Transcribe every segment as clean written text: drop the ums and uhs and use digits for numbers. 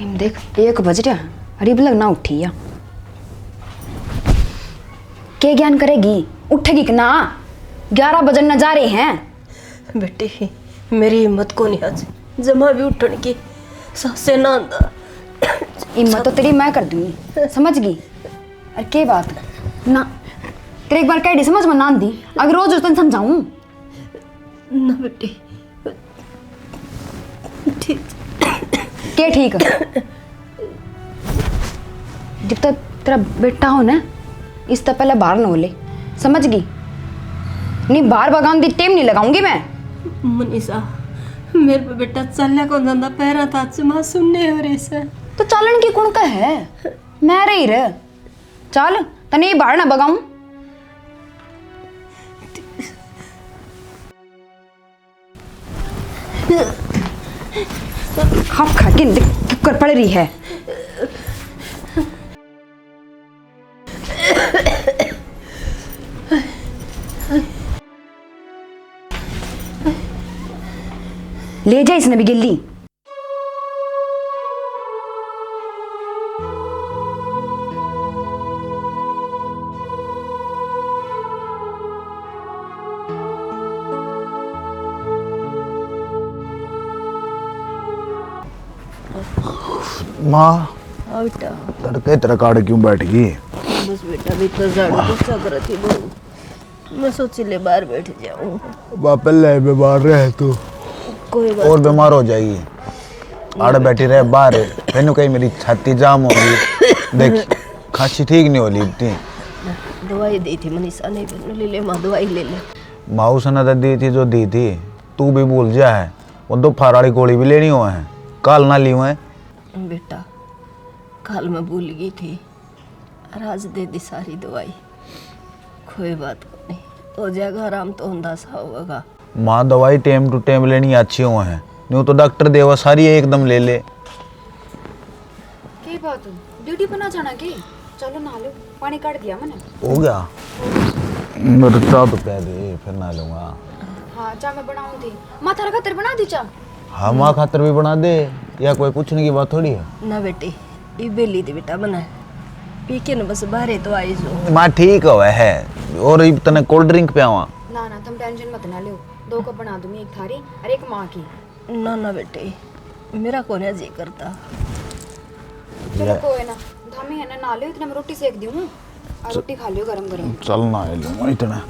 देख 1 बज रहा अरे भी लगना उठी या के ज्ञान करेगी उठेगी कि ना 11 बजन न जा रहे हैं। बेटी मेरी हिम्मत को नहीं आज जमा भी उठने की सासे ना आंदा। हिम्मत तो तेरी मैं कर दूंगी समझ गई। अरे के बात ना तेरे एक बार कह दी समझ में ना आंदी अगर रोज उस दिन समझाऊं ना बेटी ठीक के ठीक जब तक तेरा बेटा हो ना इस तो पहले बाहर न हो ले समझ गई। नहीं बाहर भगान दी टेम नहीं लगाऊंगी मैं। मनीषा मेरे पे बेटा चलने को धंधा पैरा था मां सुनने हो रही से तो चालन की कौन का है मैं रही रे चल तने बाहर ना भगाऊं। खप खा के कर पड़ रही है। ले जा इसने भी गिल्ली। माँ बेटा तड़के तेरा काड़ क्यों बैठ गई? बस बेटा भी तो झाड़ू पोछा कर रही थी मैं सोची ले बाहर बैठ जाऊं। पहले बीमार रहे तू कोई बात और बीमार हो जाएगी। आड़ बैठी रहे बाहर मैंने कहीं मेरी छाती जाम होगी देख खांसी ठीक नहीं हो ली इतनी। दवाई दी थी मनीषा ने ले ले माँ दवाई ले ले। माऊ सना तो दी थी जो दी थी तू भी भूल जा है वो 2 फार वाली गोली भी लेनी हुआ है काल ना ली हुआ है। बेटा कल मैं भूल गई थी आज दे दी सारी दवाई कोई बात नहीं हो जाएगा आराम तो होंदा सा होगा। माँ दवाई टाइम टू टाइम लेनी अच्छी हुआ है नहीं तो डॉक्टर देवा सारी एकदम ले ले। की बात ड्यूटी पर ना जाना की चलो ना लो पानी काट दिया मैंने हो गया मेरे चाह तो कह दे फिर ना लूंगा। हाँ चाय मैं बनाऊं थी माँ थारा खातिर बना दी चाय। हाँ माँ खातर भी बना दे या कोई पूछने की बात थोड़ी है। ना बेटी ये बेली थी बेटा बना पी के न बस बाहर तो आई जो माँ ठीक है और तने कोल्ड ड्रिंक पे आवा ना ना तुम टेंशन मत ना लो 2 कप बना दूंगी एक थारी और एक माँ की। ना ना बेटे मेरा कौन है जी करता। चलो कोई ना धामी है ना लो इतना मैं रोटी सेक दूँ और रोटी खा लियो गरम गरम। चल ना लूंगा इतना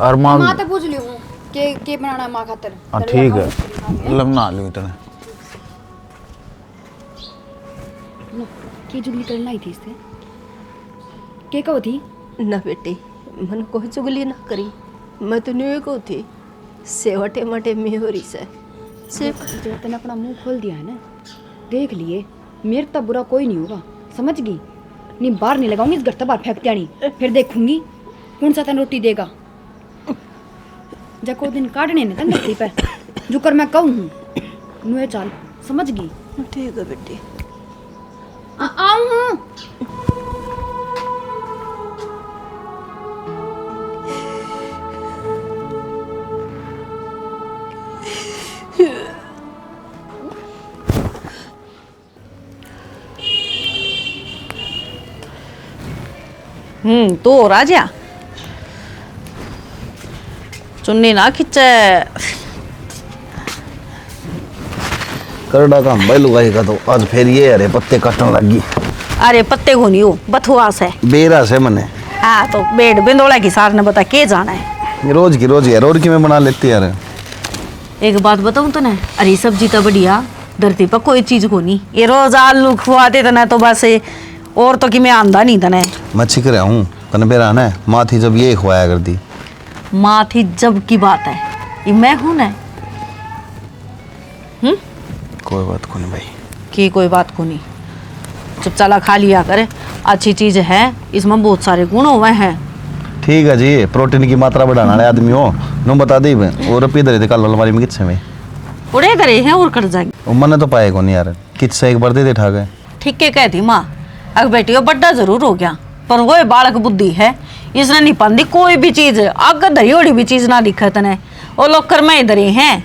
और माँ माँ तो पूछ लियो के बनाना है माँ खातर। हाँ ठीक है लब ना लूँ इतना की जुगली करना ही थी इससे के कहो थी ना बेटी मन कोई चुगली ना करी मैं तो न्यू को थी सेवटे मटे में हो रही से जो तने अपना मुंह खोल दिया है ना देख लिए मेरे तब बुरा कोई नहीं होगा समझ गई। नहीं बाहर नहीं लगाऊंगी इस घर बाहर फेंकते आनी फिर देखूंगी कौन सा तन रोटी देगा। जब को दिन काटने ने तन धरती पे जो कर मैं कहूँ हूँ नुए चाल समझ गई। ठीक है बेटी आऊँ हूँ। तो राजा चुन्नी ना खिंचे करड़ा काम भाई लुगाई का तो आज फिर ये अरे पत्ते काटने लगी। अरे पत्ते को नहीं हो बथुआस है बेरा से मने हाँ तो बेड बिंदोला की सार ने बता के जाना है रोज की रोज की मैं बना लेती यार। एक बात बताऊं तो ना अरे सब्जी तो बढ़िया धरती पर कोई चीज को नहीं ये रोज आलू खुआते तना तो बस और तो कि मैं आंदा नहीं तने मैं छिक रहा हूँ तने बेरा ना माँ थी जब ये खुआया कर दी। माँ थी जब की बात है ये मैं हूं ना। कोई बात को नहीं भाई की कोई बात को नहीं चुप चाला खा लिया करे अच्छी चीज है इसमें बहुत सारे गुण हुए हैं। ठीक है जी प्रोटीन की मात्रा बढ़ाने वाले आदमी हो नो बता दी और रपी दे कल अलमारी में कितने में उड़े करे हैं और कर जाएंगे मैंने तो पाए को नहीं यार किससे एक बार दे ठा गए। ठीक है कहती माँ अगर बेटियों बड्डा जरूर हो गया पर वो बालक बुद्धि है इसने नहीं पाती कोई भी चीज आग धरी होड़ी भी चीज ना दिखा तने वो लोग कर में इधर ही हैं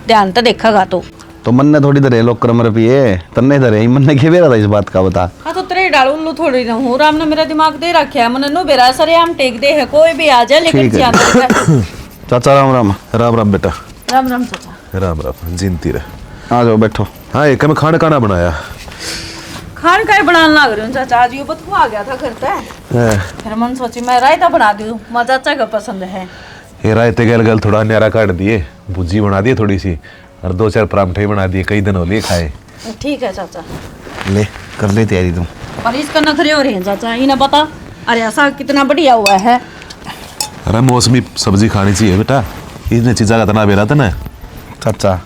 ध्यान तो देखेगा तो तो मन ने थोड़ी धरे लोग क्रम रुपये तन्ने धरे मन ने के बेरा था इस बात का बता। हाँ तो तेरे डाल उल्लू थोड़ी ना हूँ, राम ने मेरा दिमाग दे रखा है, मन नो बेरा सरे हम टेक दे है, कोई भी आ जाए लेकिन ठीक है। ज्यादा चाचा राम राम। राम राम बेटा। राम राम चाचा। राम राम जिनती रहे। आ जाओ बैठो। हाँ एक में खाना खाना बनाया खान का बनाने लग रही हूँ चाचा, आज ये बतू आ गया था करता है, है। फिर मन सोची मैं रायता बना दूँ, माँ चाचा का पसंद है। ये रायते गल गल थोड़ा न्यारा काट दिए, भुजी बना दिए थोड़ी सी, और 2-4 परांठे बना दिए, कई दिन हो लिए खाए। ठीक है चाचा। ले कर ले तैयारी तुम। पर इसका नखरे हो रहे हैं चाचा, इन्हें बता। अरे ऐसा कितना बढ़िया हुआ है। अरे मौसमी सब्जी खानी चाहिए बेटा, इतने चीज़ा का तना बेरा था ना। चाचा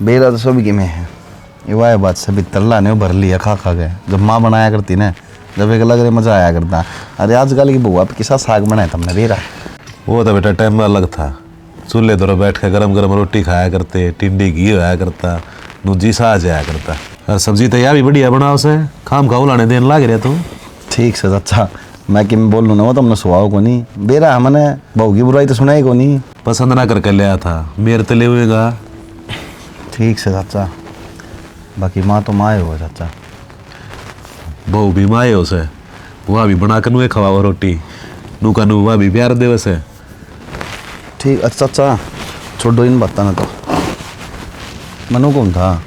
बेरा तो सभी के में है, ये वाह बात सभी तल्ला ने भर लिया खा खा गए। जब माँ बनाया करती ना, जब एक अलग मजा आया करता। अरे आजकल की बुआ पे किसा साग बनाया तुमने बेरा। वो तो बेटा टाइम में अलग था, चूल्हे दौर बैठ के गरम गरम रोटी खाया करते, टिंडी घी होया करता, नूजी सा आ जाया करता। और सब्जी तो यार भी बढ़िया बनाओ से, खाम खाऊ लाने देने लाग रहा तू। ठीक से चाचा, मैं कि बोल लूँ ना वो तुमने सुहाओ को नहीं बेरा, हमने बहू की बुराई तो सुनाई को नहीं। पसंद ना करके लिया था, मेरे तले हुएगा। ठीक से चाचा, बाकी माँ तो माँ हो चाचा। बहू भी माए हो से, वह भी बना कर नुए खवाओ रोटी, नू का नू वह भी प्यार देवे से। ठीक अच्छा चाचा, छोड़ो इन बात ना। तो मनु कौन था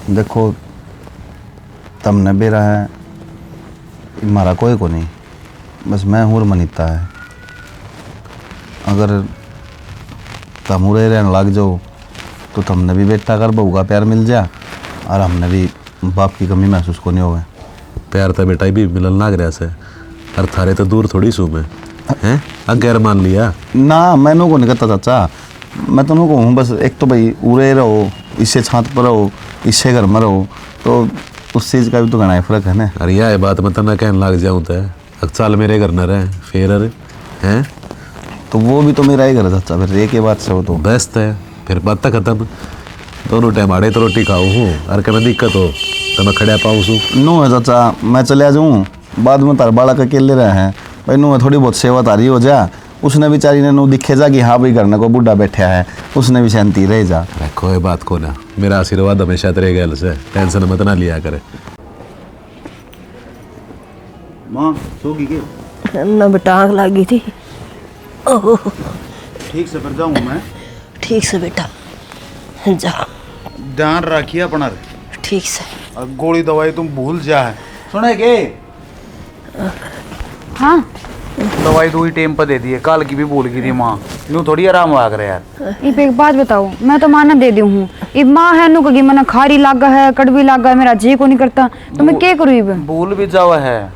देखो, तुमने बेरा है हमारा कोई को नहीं, बस मैं हूँ और मनीता है। अगर तुम उड़े रहने लग जाओ तो तुमने भी बेटा कर बहू का प्यार मिल जा, और हमने भी बाप की कमी महसूस को नहीं होगा। प्यार तो बेटा भी मिलन लाग रहा से, और थारे तो दूर थोड़ी सू में हैं, अगैर मान लिया ना। मैनू को नहीं करता चाचा, मैं तुमको कहूँ बस एक तो भाई उड़े रहो, इससे छात पर रहो, इससे घर में रहो, तो उस चीज़ का भी तो घना फर्क है ना। अरे यह बात मैं तना कहने लग जाऊँ तो अक्साल मेरे घर न रहे फिर अरे हैं, तो वो भी तो मेरा ही घर है चाचा, फिर एक ही बात से हो तो बेस्ट है, फिर बात तक खत्म। दोनों टाइम आड़े तो रोटी खाऊ हूँ, और कभी दिक्कत हो तो मैं खड़ा पाऊँ सू। नो है चाचा, मैं चले आ जाऊँ बाद में तार बालक अकेले रहे हैं भाई, नो थोड़ी बहुत सेवा तारी हो जा, उसने बेचारी ने नो दिखे जा कि हाँ भाई घर में को बूढ़ा बैठा है, उसने भी शांति रह जा। अरे कोई बात को ना, मेरा आशीर्वाद हमेशा तेरे गैल से, टेंशन मत ना लिया करे। माँ सोगी के ना बेटा आग लगी थी। ओह ठीक से फिर जाऊँ मैं। ठीक से बेटा जा, ध्यान रखिए अपना, ठीक से। गोली दवाई तुम भूल जा है सुने के। हाँ दवाई दो ही टाइम पर दे दी है, कल की भी भूल गई थी माँ, यूँ थोड़ी आराम आ करे यार। इब एक बात बताओ, मैं तो माना दे दी हूँ, इब माँ है नु कगी मना खारी लागा है, कड़वी लागा है, मेरा जी को नहीं करता, तो मैं क्या करूँ इब। भूल भी जावा है,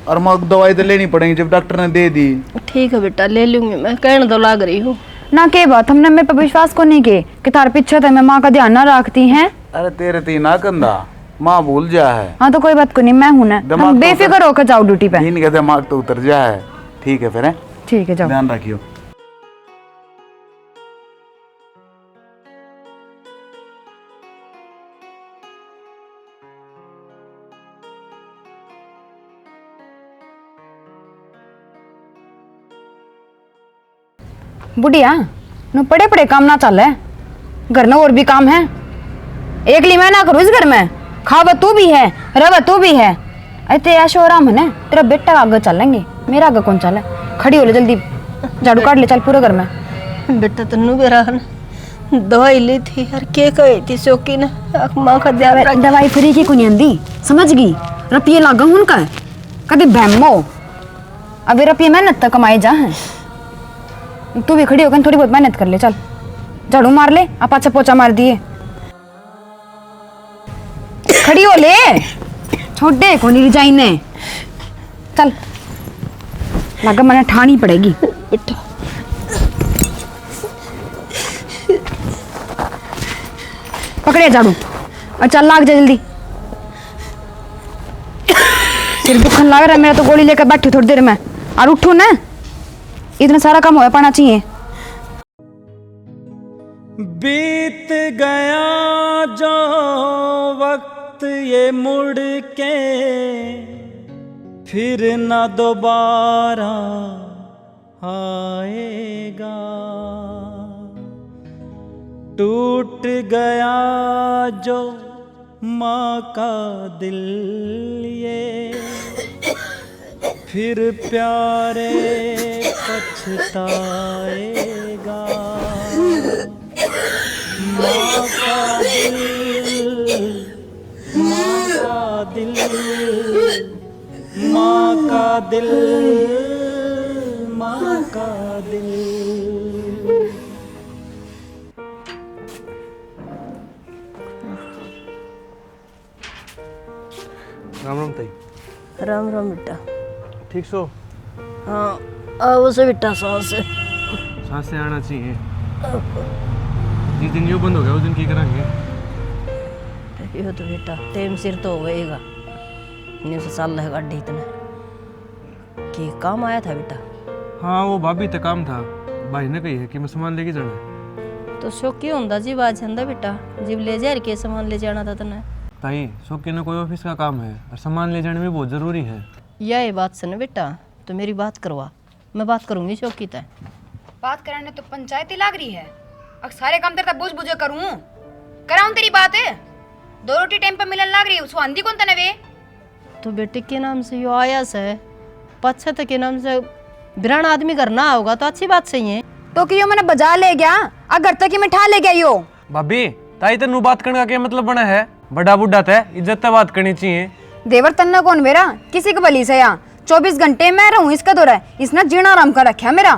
और माँ दवाई तो लेनी पड़ेगी जब डॉक्टर ने दे दी। ठीक है बेटा ले लूंगी मैं, कहने तो लाग रही हूँ ना के बात हमने मेरे पर विश्वास को नहीं के कि तार पीछे तो मैं माँ का ध्यान ना रखती हैं। अरे तेरे ती ना कंधा, माँ भूल जा है। हाँ तो कोई बात को नहीं, मैं हूं ना, दिमाग हम तो बेफिक्र होकर जाओ ड्यूटी पे। इनका दिमाग तो उतर जा है। ठीक है फिर है, ठीक है जाओ। ध्यान रखियो। बुढ़िया नु पड़े पड़े काम ना चल है, घर में और भी काम है, एकली मैं ना करूँ इस घर में, खावा तू भी है रवा तू भी है, ऐसे ऐशो आराम है ना, तेरा बेटा आगे चलेंगे, मेरा आगे कौन चले। खड़ी हो ले जल्दी, झाड़ू काट ले चल पूरे घर में। बेटा तन्नू बेरा दवाई ली थी यार, के कही थी शौकी ने माँ का ध्यान रख। दवाई फ्री की कुनी आंदी समझ गई, रुपये लागा हूं उनका कभी बहमो, अबे रुपये मेहनत तक कमाए जा हैं। तू भी खड़ी होकर थोड़ी बहुत मेहनत कर ले, चल झाड़ू मार ले, आप अच्छा पोछा मार दिए, खड़ी हो ले, छोटे को नहीं रिजाइन ने, चल लगा मैंने ठानी पड़ेगी। बेटा पकड़े झाड़ू और चल लाग जा जल्दी, सिर दुखन लग रहा है मेरा, तो गोली लेकर बैठी थोड़ी देर में, और उठू ना, इतना सारा काम होया पाना चाहिए। बीत गया जो वक्त ये मुड़ के फिर न दोबारा आएगा, टूट गया जो माँ का दिल ये फिर प्यारे पछताएगा। माँ का दिल, माँ का दिल, माँ का दिल, माँ का दिल। राम राम ताई। राम राम बेटा। ठीक सो? हाँ आओ से बेटा सांस सांस से आना चाहिए। जिस दिन यूँ बंद हो गया उस दिन की करेंगे? यो तो बेटा टाइम सिर तो होएगा। न्यू से साल है गाड़ी इतना कि काम आया था बेटा। हाँ वो भाभी तक काम था, भाई ने कही है कि मैं सामान लेके जाना है। तो शौक क्यों होंदा जी बात छंदा बेटा, जिब ले जा के सामान ले जाना था तने। ताई शौकी ने कोई ऑफिस का काम है और सामान ले जाने में बहुत ज़रूरी है। यह बात सुन बेटा, तो मेरी बात करवा, मैं बात करूंगी शौकी तय। बात कराने तो पंचायती लाग रही है। अब सारे काम तेरे बुझ बुझे करूं कराऊं तेरी बात है। 2 रोटी टाइम पे मिलन लाग रही है, उसको आंधी कौन तने वे। तो बेटे के नाम से यो आया से पच्छे तक के नाम से बिरान आदमी करना होगा तो अच्छी बात सही है। तो कि यो मैंने बाजार ले गया अगर तक ही मिठा ले गया यो। भाभी ताई तेनू बात करने का क्या मतलब बना है? बड़ा बुढ़ा था, इज्जत से बात करनी चाहिए। देवर तन्ना कौन मेरा किसी के बली से या 24 घंटे मैं रहूं इसका दौरा है। इसने जीना आराम कर रखा मेरा।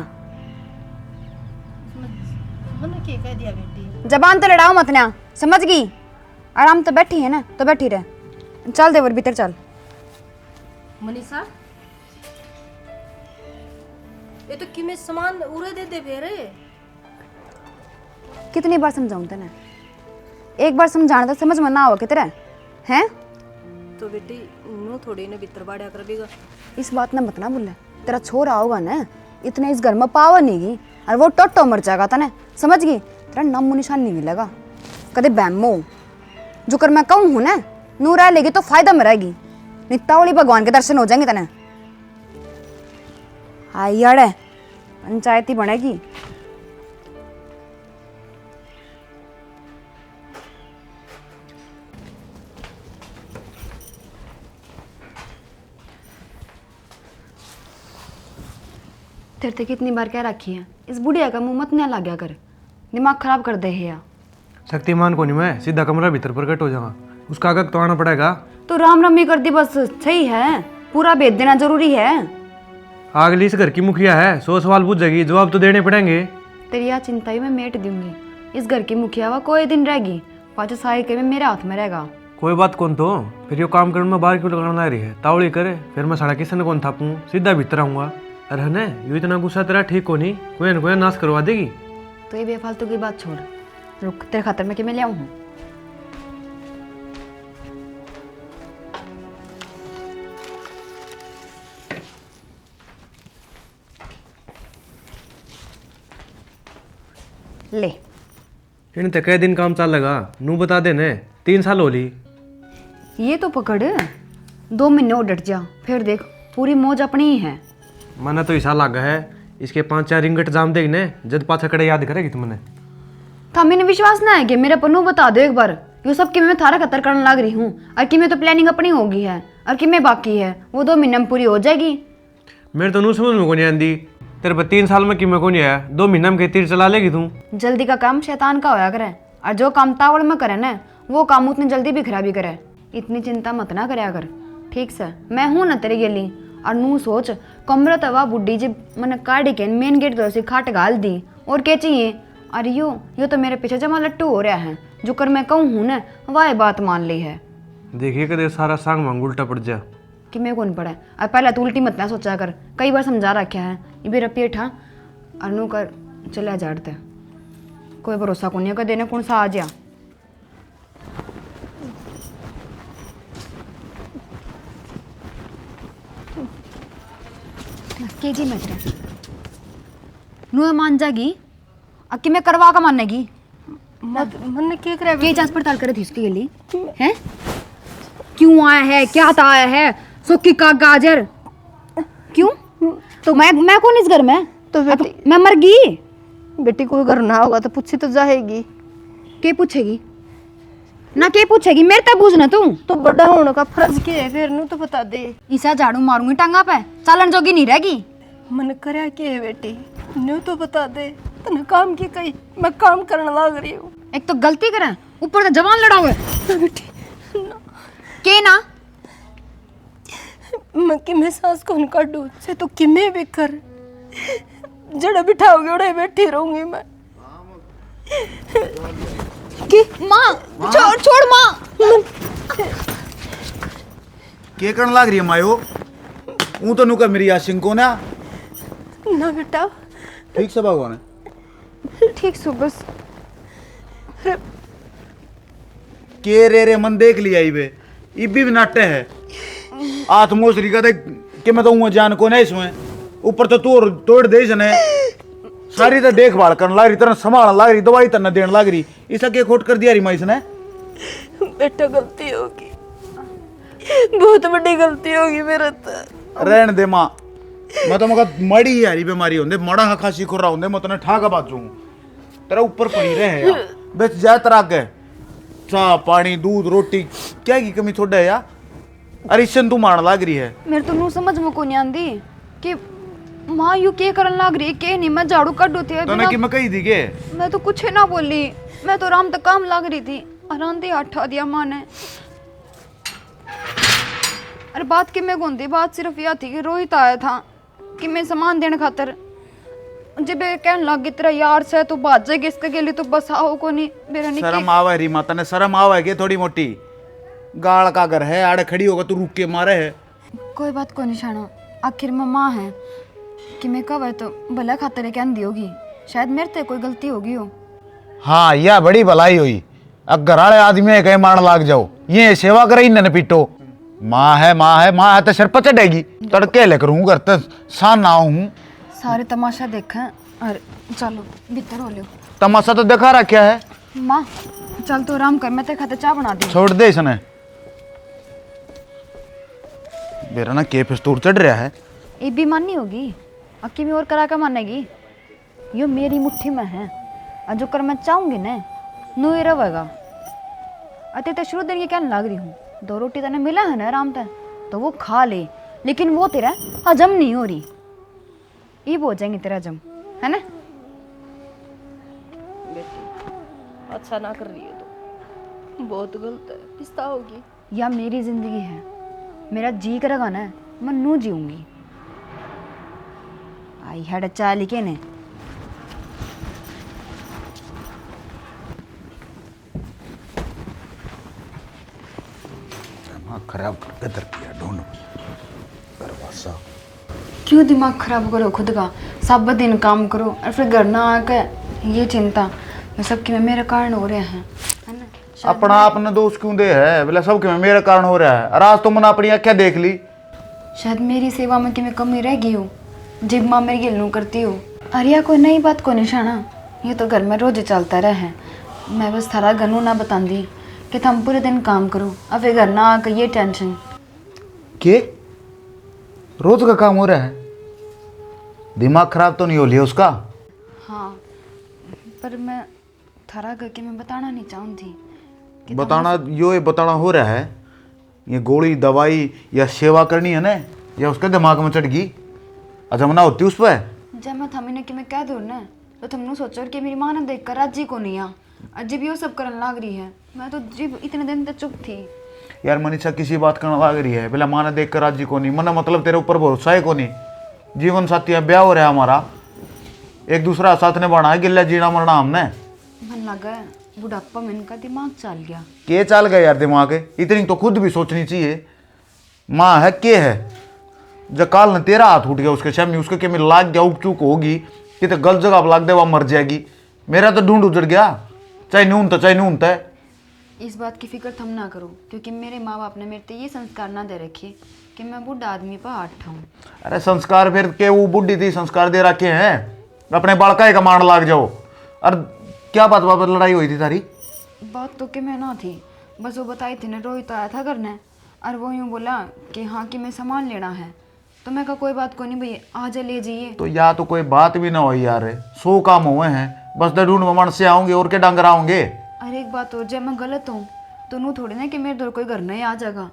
कह दिया बेटी? जबान तो लड़ाओ मत ना, समझ गई? आराम तो बैठी है ना तो बैठी रहे। चल देवर भीतर चल। मनीषा ये तो कि मैं सामान उड़े दे दे फेरे। कितनी बार समझाऊं तने? एक बार समझाना तो समझ में ना आओ कितरा हैं। तो बेटी नो थोड़ी ने भीतर बाड़िया कर देगा। इस बात ने मत ना बोले, तेरा छोरा होगा ना इतने इस घर में पावर नहीं गई और वो टोटो मर जाएगा तने, समझ गई? तेरा नामो निशान नहीं मिलेगा कदे बैमो। जो कर मैं कहूँ हूँ ना नू रह लेगी तो फायदा में रहेगी, नित्तावली भगवान के दर्शन हो जाएंगे तने। आई अड़े पंचायती बनेगी। तेरे ते कितनी बार कह रखी है इस बुढ़िया का मुंह मत ना लाग्या कर, दिमाग खराब कर दे है या। शक्तिमान को नहीं मैं सीधा कमरा भीतर प्रकट हो जाऊंगा, उसका आगे तो आना पड़ेगा। तो राम राम ही कर दी बस सही है, पूरा भेज देना जरूरी है। अगली इस घर की मुखिया है, 100 सवाल पूछ जाएगी, जवाब तो देने पड़ेंगे। तेरी यह चिंता ही मैं मेट दूंगी। इस घर की मुखिया वा कोई दिन रहेगी, पाँच सारी के में मेरे हाथ में रहेगा। कोई बात कौन तो फिर यो काम करने में बाहर क्यों लगाना रही है? तावड़ी करे फिर मैं साड़ा किसी ने कौन थापूं, सीधा भीतर आऊंगा। अरे है यू इतना गुस्सा तेरा ठीक हो नहीं, कोई न कोई नाश करवा देगी। तो ये बेफालतू की बात छोड़, रुक तेरे खातर में कि मैं ले आऊँ। ले इन तक दिन काम चल लगा नू बता देने, 3 साल हो ली। ये तो पकड़ 2 महीने और डट जा, फिर देख पूरी मौज अपनी ही है। मना तो ऐसा लगा है इसके 5-4 रिंगट जाम देगी ने, जद पाछा कड़े याद करेगी तुमने। था मैंने विश्वास ना है कि मेरे पन्नू बता दो एक बार। यो सब कि मैं थारा खतर करने लग रही हूँ और कि मैं तो प्लानिंग अपनी होगी है और कि मैं बाकी है वो 2 महीने में पूरी हो जाएगी। मेरे तो नू समझ में को नहीं आंदी, तेरे पर 3 साल में कि मैं को नहीं आया, 2 महीने में के तीर चला लेगी तू। जल्दी का काम शैतान का होया करे और जो काम तावड़ में करे ना वो काम उतनी जल्दी भी खराबी करे। इतनी चिंता मत ना करे अगर, ठीक से मैं हूं ना तेरे गेली। और नू सोच कमरा तवा बुढ़ी जी मैंने काढ़ी के मेन गेट तो से खाट गाल दी और क्या चाहिए। और यो तो मेरे पीछे जमा लट्टू हो रहा है, जो कर मैं कहूँ हूँ ना वह बात मान ली है। देखिए कदे सारा सांग मांग उल्टा पड़ जा कि मैं कौन पड़ा है। और पहले तू उल्टी मत ना सोचा कर, कई बार समझा रखा है ये भी रपिए ठा और नू कर चला जाड़ते कोई भरोसा कौन नहीं कर देने कौन सा आ जा। के जी मत नू मान जागी अक्की मैं करवा का मानेगी। मन क्या करे के जांच पड़ताल करे थी इसकी गली हैं, क्यों आया है क्या था आया है सुक्की का गाजर क्यों। तो मैं कौन इस घर में? तो बेटी मैं मर गई। बेटी कोई घर ना होगा तो पूछी तो जाएगी। के पूछेगी ना, के पूछेगी मेरे तब पूछना तू। तो बड़ा होने का फर्ज क्या है फिर नू तो बता दे। इसा झाड़ू मारूंगी टांगा पे, चालन जोगी नहीं रहेगी। मन करया क्या है बेटी, न्यू तो बता दे। तने काम की कही, मैं काम करने लग रही हूँ। एक तो गलती करे, ऊपर से जवान लड़ा हुआ बेटी के ना। मैं कि मैं सांस कौन काटू से तो किमें भी कर, जड़ा बिठाओगे उड़े बैठी रहूंगी मैं। कि माँ छोड़ माँ। के करने लग रही है मायो? ऊ तो नुका मेरी आशिंग को ना बेटा ठीक से भगवान ठीक सो बस। के रे मन देख लिया इबे इबी भी नाट्य है। आठ मोसरी का देख कि मैं तो ऊँ जान को नहीं इसमें ऊपर तो तोड़ दे इसने सारी तो देखभाल करने लग रही, तरह संभालने लग रही, दवाई तरह देने लग रही। इसा के खोट कर दिया रही माँ इसने। बेटा गलती होगी, बहुत बड़ी गलती होगी मेरे तो। रहने दे माँ, मैं तो मगर मड़ी यारी बीमारी होंदे मड़ा हा खासी खुर रहा होंदे मैं तो ठा का बाजू तेरा ऊपर पड़ी रहे यार। बस जा तरह के चाह पानी दूध रोटी क्या की कमी थोड़ा है यार। अरे इसन तू मारने लग रही है। मेरे तो नू समझ में को नहीं आंदी कि माँ यू के करन लग रही है के नहीं। मैं झाड़ू काट होती है तो कि मैं कही थी के मैं तो कुछ ना बोली, मैं तो आराम तक काम लग रही थी। आराम दे हटा दिया माँ ने। अरे बात कि मैं कौन थी, बात सिर्फ यह थी कि रोहित आया था कि मैं सामान देने खातर जब कहने लग गई तेरा यार से तो बात जाएगी इसके के लिए तो बस आओ को नहीं मेरा नहीं। शर्म आवा री माता ने शर्म आवा है कि थोड़ी मोटी गाल का घर है आड़े खड़ी होगा तू रुक के मारे है। कोई बात को निशाना, आखिर में माँ है कि मैं कब है तो भला खातर कहन दी होगी, शायद मेरे से कोई गलती होगी हो। हाँ यह बड़ी भलाई हुई, अगर आड़े आदमी कहीं मारने लग जाओ ये सेवा करे न पीटो। माँ है तो सिर पर चढ़ेगी तड़के लेकर हूँ घर तक सान ना हूँ। सारे तमाशा देखा और चलो भीतर हो लो। तमाशा तो देखा रखा है माँ चल तो आराम कर, मैं तेरे खाते चाय बना दी। छोड़ दे इसने मेरा ना के फिस्तूर चढ़ रहा है। ये भी माननी होगी, अक्की भी और करा कर मानेगी। यो मेरी मुट्ठी में है और जो कर मैं चाहूंगी ना नू ही रहेगा। अते तो शुरू दिन ये कहने लग रही हूँ, 2 रोटी तने मिला है ना आराम तक तो वो खा ले, लेकिन वो तेरा हजम नहीं हो रही। ये हो जाएंगे तेरा हजम है ना। अच्छा ना कर रही है तो बहुत गलत है, पछताओगी। या मेरी जिंदगी है, मेरा जी करेगा ना मैं नू जीऊंगी। आई हैड चाय लिखे ने। खराब करके तरकिया ढूंढ दरवाजा। क्यों दिमाग खराब करो खुद का, सब दिन काम करो और फिर घर ना आकर ये चिंता ये सब कि मेरे कारण हो रहे हैं है ना। अपना आपने दोष क्यों दे है बोले सब क्यों मेरे कारण हो रहा है। और आज तो मैंने अपनी आँखें देख ली। शायद मेरी सेवा में कि मैं कमी रह गई हूँ, जब माँ मेरी गिलनू करती हो। अरिया कोई नई बात को निशाना, ये तो घर में रोज ही चलता रहे। मैं बस थारा गनू ना बताती कि तुम पूरे दिन काम करो और फिर घर ना आकर ये टेंशन। के रोज का काम हो रहा है, दिमाग खराब तो नहीं हो लिया उसका। हाँ पर मैं थारा करके मैं बताना नहीं चाहती कि बताना यो ये बताना हो रहा है, ये गोली दवाई या सेवा करनी है ना या उसके दिमाग में चढ़ गई। अच्छा मना होती उस पर जब मैं थमी कि मैं कह दूँ ना तो तुमने सोचो कि मेरी माँ ने देख कर राजी को नहीं आ अजीब यो सब करने लग रही है। मैं तो जीव इतने दिन तक चुप थी। यार मनीषा किसी बात करने लग रही है बोला माँ ने देख कर राजी को नहीं, मना मतलब तेरे ऊपर भरोसा है को नहीं। जीवन साथी है, ब्याह हो रहा है हमारा, एक दूसरा साथ ने बढ़ा है, गिल्ला जीना मरना हमने। मन लगा बुढ़ापा में इनका दिमाग चल गया। के चल गया यार दिमाग, इतनी तो खुद भी सोचनी चाहिए। माँ है के है जब काल ने तेरा हाथ उठ गया उसके सामने उसके के में लाग गया उग चूक होगी कि तो गलत जगह लाग दे वह मर जाएगी। मेरा तो ढूंढ उजड़ गया, चाहे नून था। इस बात की फिक्र तुम ना करो क्योंकि मेरे माँ बाप ने मेरे ये संस्कार ना दे रखे कि मैं बुढ़ा आदमी पर हाथ उठाऊं। अरे संस्कार फिर के वो बुढ़ी थी संस्कार दे रखे हैं, अपने बालका का मार लाग जाओ। और क्या बात बात लड़ाई हुई थी तारी? बात तो कि मैं ना थी, बस वो बताई थी ना रोहित आया था घर ने और वो यूँ बोला कि हाँ कि मैं सामान लेना है तो मैं कहा कोई बात को नहीं भैया आज ले जाइए। तो या तो कोई बात भी ना हो यार, 100 काम हुए हैं, बस ढूंढ मन से आओगे और के डंगर आओगे। अरे एक बात और, जब मैं गलत हूँ तो नू थोड़ी ना कि मेरे दर कोई घर नहीं आ जाएगा।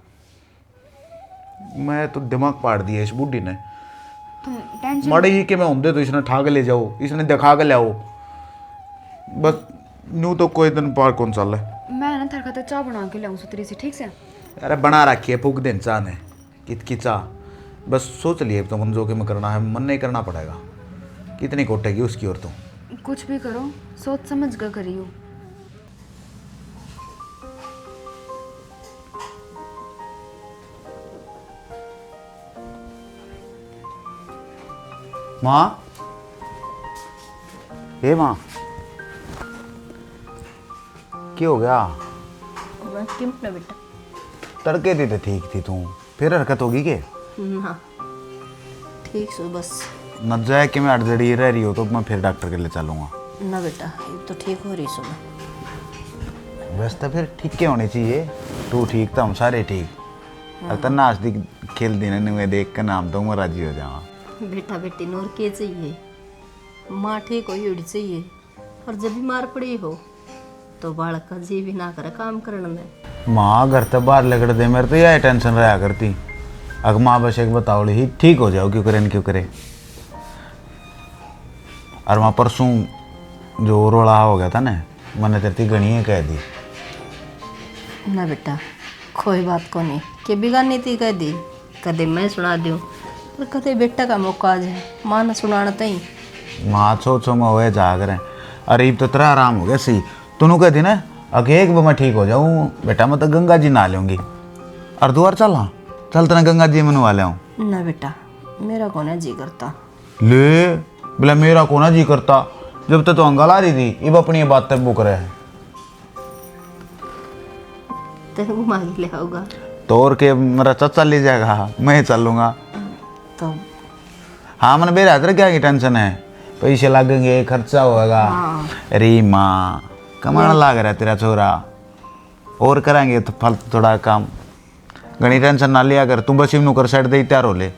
मैं तो दिमाग पाड़ दिया इस बूढ़ी ने। तुम टेंशन माड़े ही के मैं होंदे तो इसने ठा के ले जाओ, इसने दिखा के लाओ, बस न्यू तो कोई दिन पार कौन चल है। मैं ना थार खाते चाय बना के लाऊं सुतरी से, ठीक से? अरे बना रखी है फूक दिन चाह ने कित की चाह, बस सोच लिए तो मन जो कि मैं करना है, मन नहीं करना पड़ेगा। कितनी कोटेगी उसकी और तो कुछ भी करो सोच समझ कर करियो। माँ, हे माँ, क्या हो गया? मैं क्यों ना बेटा? तड़के दी तो ठीक थी तू, फिर हरकत होगी के? ना ठीक सो बस। न जाए कि मैं अड़जड़ी रह रही हो तो मैं फिर डॉक्टर के लिए चलूँगा। ना बेटा ये तो ठीक हो रही सो मैं। बस तो फिर ठीक क्या होनी चाहिए, तू ठीक तो हम सारे ठीक। अब तो नाच दी खेल देने में देख कर नाम तो मैं राजी हो जाऊँगा। बेटा बेटी नूर के चाहिए, माँ ठीक हो योड़ी चाहिए, और जब बीमार पड़ी हो तो बालक का जी भी ना करे काम करने में। माँ घर तो बाहर लगड़ दे, मेरे तो यह टेंशन रहा करती। अगर माँ बस एक बताओ ही ठीक हो जाओ, क्यों करे क्यों करे। और वहाँ परसों जो रोड़ा हो गया था ना, मैंने तेरी गणी कह दी। ना बेटा कोई बात को नहीं कि बिगानी थी कह दी, कदे मैं सुना दूँ और कदे बेटा का मौका आ जाए माँ ने सुनाना तई। माँ सोचो मैं हुए जा करें। अरे अब तो तेरा आराम हो गया सही, तूनू कहती ना अगे एक बार मैं ठीक हो जाऊँ बेटा, मैं तो गंगा जी नहा लूँगी। और दुआर चलना चल तेना गंगा जी मनवा ले आऊँ। ना बेटा मेरा कौन है जी करता। ले बोला मेरा कोना जी करता, जब तक तो अंगल आ रही थी, अब अपनी बात तक बुक रहे हैं। तेरे को मांगी ले आओगा तो और के मेरा चाचा ले जाएगा, मैं चलूँगा। तो हाँ मैंने बेरा तेरे क्या की टेंशन है, पैसे लगेंगे खर्चा होगा। अरे माँ कमाना लाग रहा है तेरा छोरा, और कराएंगे तो फालतू थोड़ा काम, घनी टेंशन ना लिया कर। तुम बस इमनू कर साइड दे तैयार हो ले।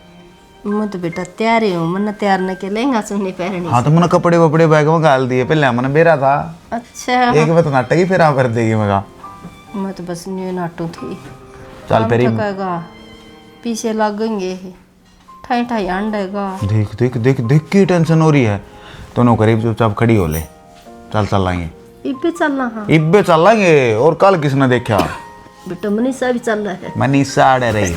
मैं तो बेटा तैयार ही हूँ, मैंने तैयार न के लहंगा सुननी पहननी। हाँ तो मैंने कपड़े वपड़े बैग में डाल दिए, पहले मैंने बेरा था। अच्छा एक बार तो नाटक ही फिर कर देगी मैं। मैं तो बस न्यू नाटू थी। चल फिर कहेगा पीछे लगेंगे ठाई ठाई अंडेगा। देख देख देख देख की टेंशन हो रही है, दोनों करीब चुपचाप खड़ी हो ले। चल चलेंगे इब्बे चलना। हाँ इब्बे चलेंगे, और कल किसने देखा? बेटा मनीषा भी चल रहा है। मनीषा अड़े रही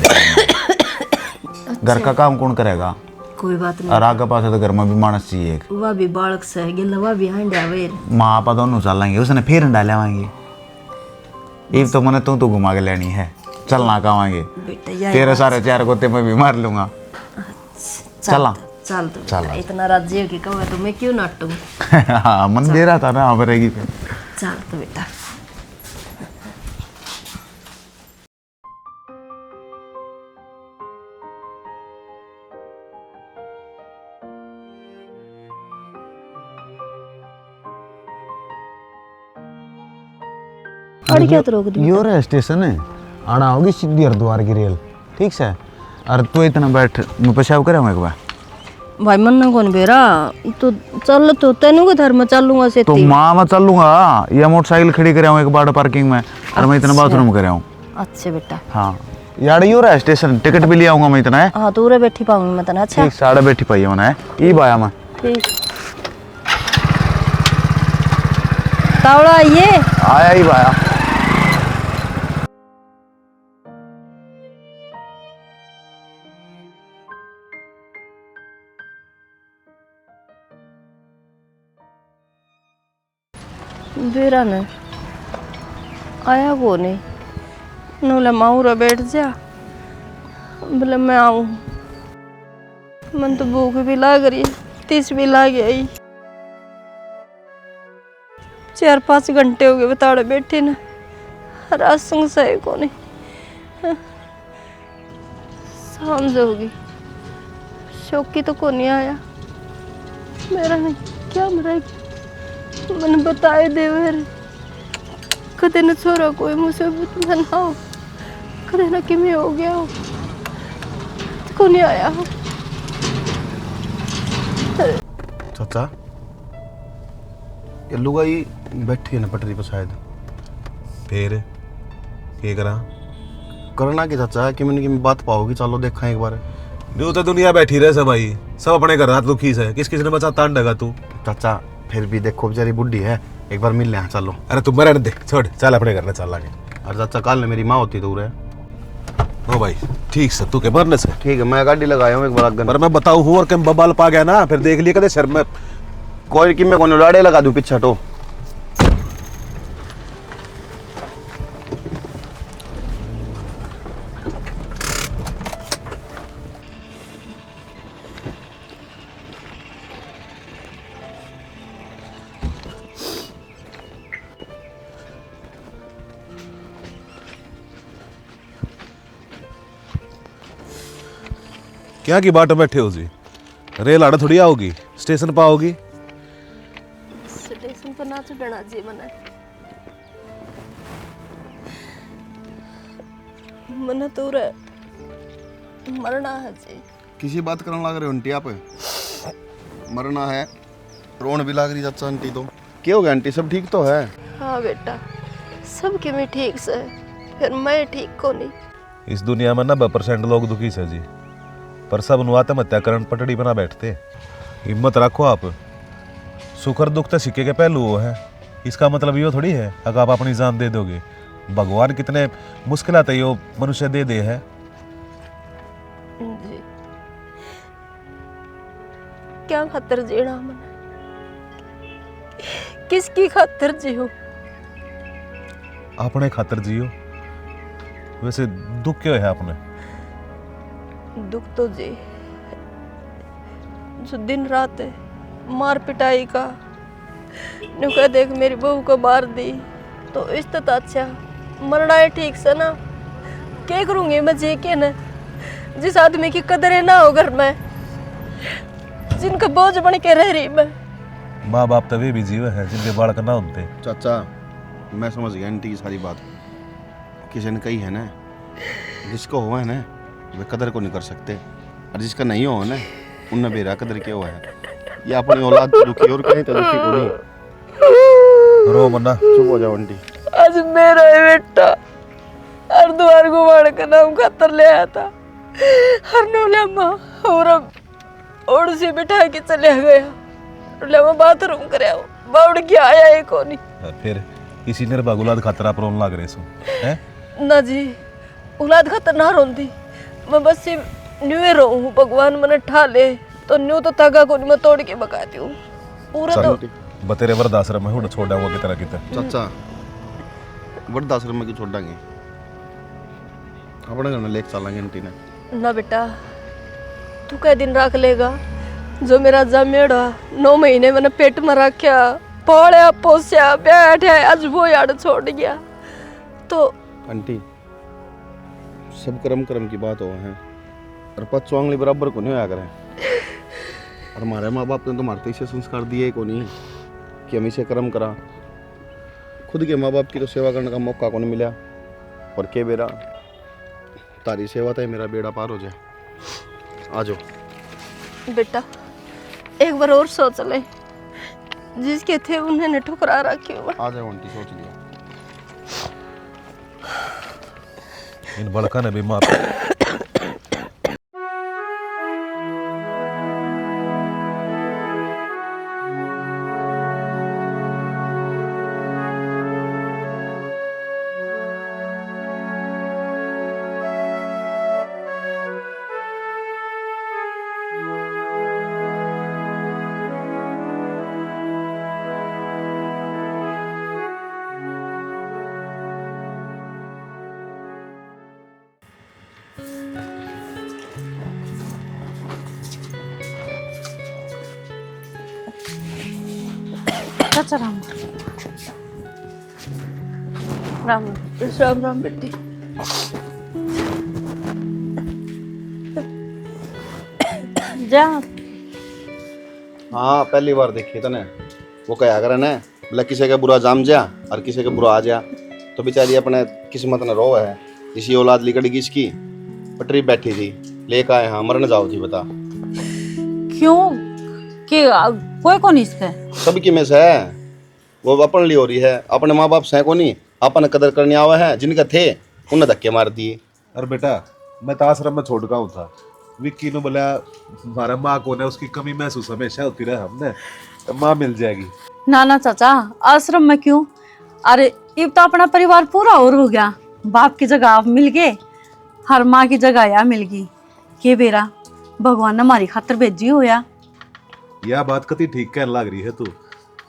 घर का काम कौन करेगा? कोई बात नहीं, और आगे पास तो घर में भी मानस चाहिए एक। वह भी बालक से गिला वह भी अंडा वेर। माँ आपा दोनों चलेंगे, उसने फिर डाले आएंगे। इब तो मैंने तू घुमा के लेनी है, चलना कमाएंगे। बेटा यार तेरे सारे चार गोते मैं भी मार लूंगा। चला चल तो चल। बेटा, इतना राज्य हो कि कहो तो मैं क्यों नाटू। हाँ मन दे रहा था ना अब रहेगी फिर। चल तो बेटा। और क्या तो रोक दी। यो रे स्टेशन है, आना होगी सीधी हरिद्वार की रेल, ठीक से। और तू इतना बैठ, मैं पेशाब करे एक बार। भाई मन कौन बेरा तो चल, तो तेनू के धर्म चलूंगा से। तो माँ मैं चलूंगा, या मोटरसाइकिल खड़ी करे एक बार पार्किंग में, और मैं इतना बाथरूम करे हूँ। अच्छा बेटा। हाँ यार यो रहा स्टेशन, टिकट भी ले आऊंगा मैं इतना है। हाँ तो उरे बैठी पाऊंगी मैं तना। अच्छा ठीक साढ़े बैठी पाई होना है, ई बाया मैं। ठीक तावड़ा ये आया ही बाया। बेरा ने आया वो नहीं नूला माऊरा बैठ जा, बोले मैं आऊँ। मन तो भूख भी लाग रही, तीस भी लाग आई। 4-5 घंटे हो गए बताड़े बैठे ना, रासंग सही को नहीं। सांझ होगी, शौकी तो को नहीं आया मेरा। नहीं क्या मरेगी मैंने बताए दे वे कदे न छोरा कोई मुसीबत में ना हो, कदे न किमें हो गया हो को नहीं आया हो। चाचा ये लुगाई बैठी है ना पटरी पर शायद, फिर के करा करना कि चाचा कि मैंने की बात पाओगी, चलो देखा एक बार। न्यू तो दुनिया बैठी रहे सब भाई, सब अपने घर हाथ दुखी से, किस किसने बचा तांडेगा तू। चाचा फिर भी देखो बेचारी बुढ़ी है, एक बार मिल ले चलो। अरे तू मरने दे, छोड़, चल अपने घर में चल लागे। अरे चाचा कल ने मेरी माँ होती दूर है। ओ भाई ठीक से तू के मरने से। ठीक है मैं गाड़ी लगाया हूँ एक बार आगे। पर मैं बताऊँ हूँ और कम बबाल पा गया ना, फिर देख लिया कदे शर्म में। कोई कि मैं कौन लाड़े लगा दूँ पीछे तो। क्या की बाट में बैठे हो जी, रेल आड़ा थोड़ी आओगी, स्टेशन पर आओगी। स्टेशन पर ना चढ़ना जी मने मने तो रे मरना है जी। किसी बात करने लग रहे हो आंटी आप? मरना है, रोन भी लग रही चाचा आंटी तो। क्या हो गया आंटी, सब ठीक तो है? हाँ बेटा, सब के में ठीक से, फिर मैं ठीक को नहीं। इस दुनिया में 90% लोग दुखी से जी, पर सब नु आत्महत्या करण पटड़ी बना बैठते। हिम्मत रखो आप, सुख और दुख तो सिक्के के पहलू वो है। इसका मतलब ये थोड़ी है अगर आप अपनी जान दे दोगे। भगवान कितने मुश्किलात है यो मनुष्य दे दे है। जी क्या खातर जीना मने, किसकी खातर जियो? अपने खातर जियो। वैसे दुख क्यों है आपने? दुख तो जी जो दिन रात है मार पिटाई का, नुका देख मेरी बहू को मार दी तो इस अच्छा मरना है ठीक से ना। क्या करूंगी मैं जी के न, जिस आदमी की कदर ना हो घर में, जिनका बोझ बन के रह रही मैं। माँ बाप तो वे भी जीव है जिनके बालक ना होते। चाचा मैं समझ गया आंटी की सारी बात। किसी ने कही है ना, जिसको हुआ है ना वे कदर को नहीं कर सकते, और जिसका नहीं हुआ ना उनने बेरा कदर क्या हुआ है। ये अपनी औलाद दुखी और कहीं तो दुखी को नहीं। रो मन्ना, चुप हो जाओ आंटी। आज मेरा है बेटा, हर द्वार घुमाड़ का नाम खातर ले आया था, हर नूले माँ और अब ओढ़ से बिठा के चले गया। ले मैं बाथरूम करे आओ, बाउड़ के आया है कोनी। फिर इसी निर्भा गुलाद खातर आप रोन लाग रहे सो हैं? ना जी, औलाद खातर ना रोंदी, मैं बस न्यूए रहूं। भगवान मने ठा ले तो न्यू तो तागा को मैं तोड़ के बकाती हूँ पूरा। तो बतेरे वृद्धाश्रम में छोड़ा हुआ कितना कितना। चाचा वृद्धाश्रम में क्यों छोड़ेंगे, अपने घर में लेके चलेंगे आंटी ने। ना बेटा, तू क्या दिन रख लेगा? जो मेरा जमेड़ा 9 महीने मैंने पेट में रखा, पाला पोसा बैठा, आज वो यार छोड़ गया तो। आंटी सब कर्म कर्म की बात हो है, और 5 आंगली बराबर को नहीं होया करें। और हमारे माँ बाप ने तो हमारे इसे संस्कार दिए को नहीं कि हम इसे कर्म करा। खुद के माँ बाप की तो सेवा करने का मौका को नहीं मिला, और के बेरा तारी सेवा था मेरा बेड़ा पार हो जाए। आ जाओ बेटा, एक बार और सोच ले, जिसके थे उन्हें ठुकरा रखी हुआ। आ जाओ आंटी, सोच लिया। इन बड़का ने भी मार। चाचा राम राम। राम राम बेटी। जा। हाँ पहली बार देखी तने, वो कहा करे ना बोला किसी का बुरा जाम जा और किसी का बुरा आ जा, तो बेचारी अपने किस्मत न रो है। इसी औलाद लिकड़ गई इसकी, पटरी बैठी थी, लेकर आए। हाँ मरने जाओ जी, बता क्यों? कि कोई कौन इसका? सबकी में से है, वो अपन लिए हो रही है, अपने माँ बाप से को नहीं, अपन कदर करने आवा है, जिनका थे उन्हें धक्के मार दिए। अरे बेटा मैं तो आश्रम में छोड़ गया था, विक्की ने बोला हमारा माँ को ने उसकी कमी महसूस हमेशा होती रहे, हमने तो माँ मिल जाएगी। ना ना चाचा, आश्रम में क्यों? अरे अब तो अपना परिवार पूरा और हो गया। बाप की जगह आप मिल गए, हर माँ की जगह या मिल गई। के बेरा भगवान ने हमारी खातर भेजी हो या। यह बात कति ठीक कहने लग रही है तू,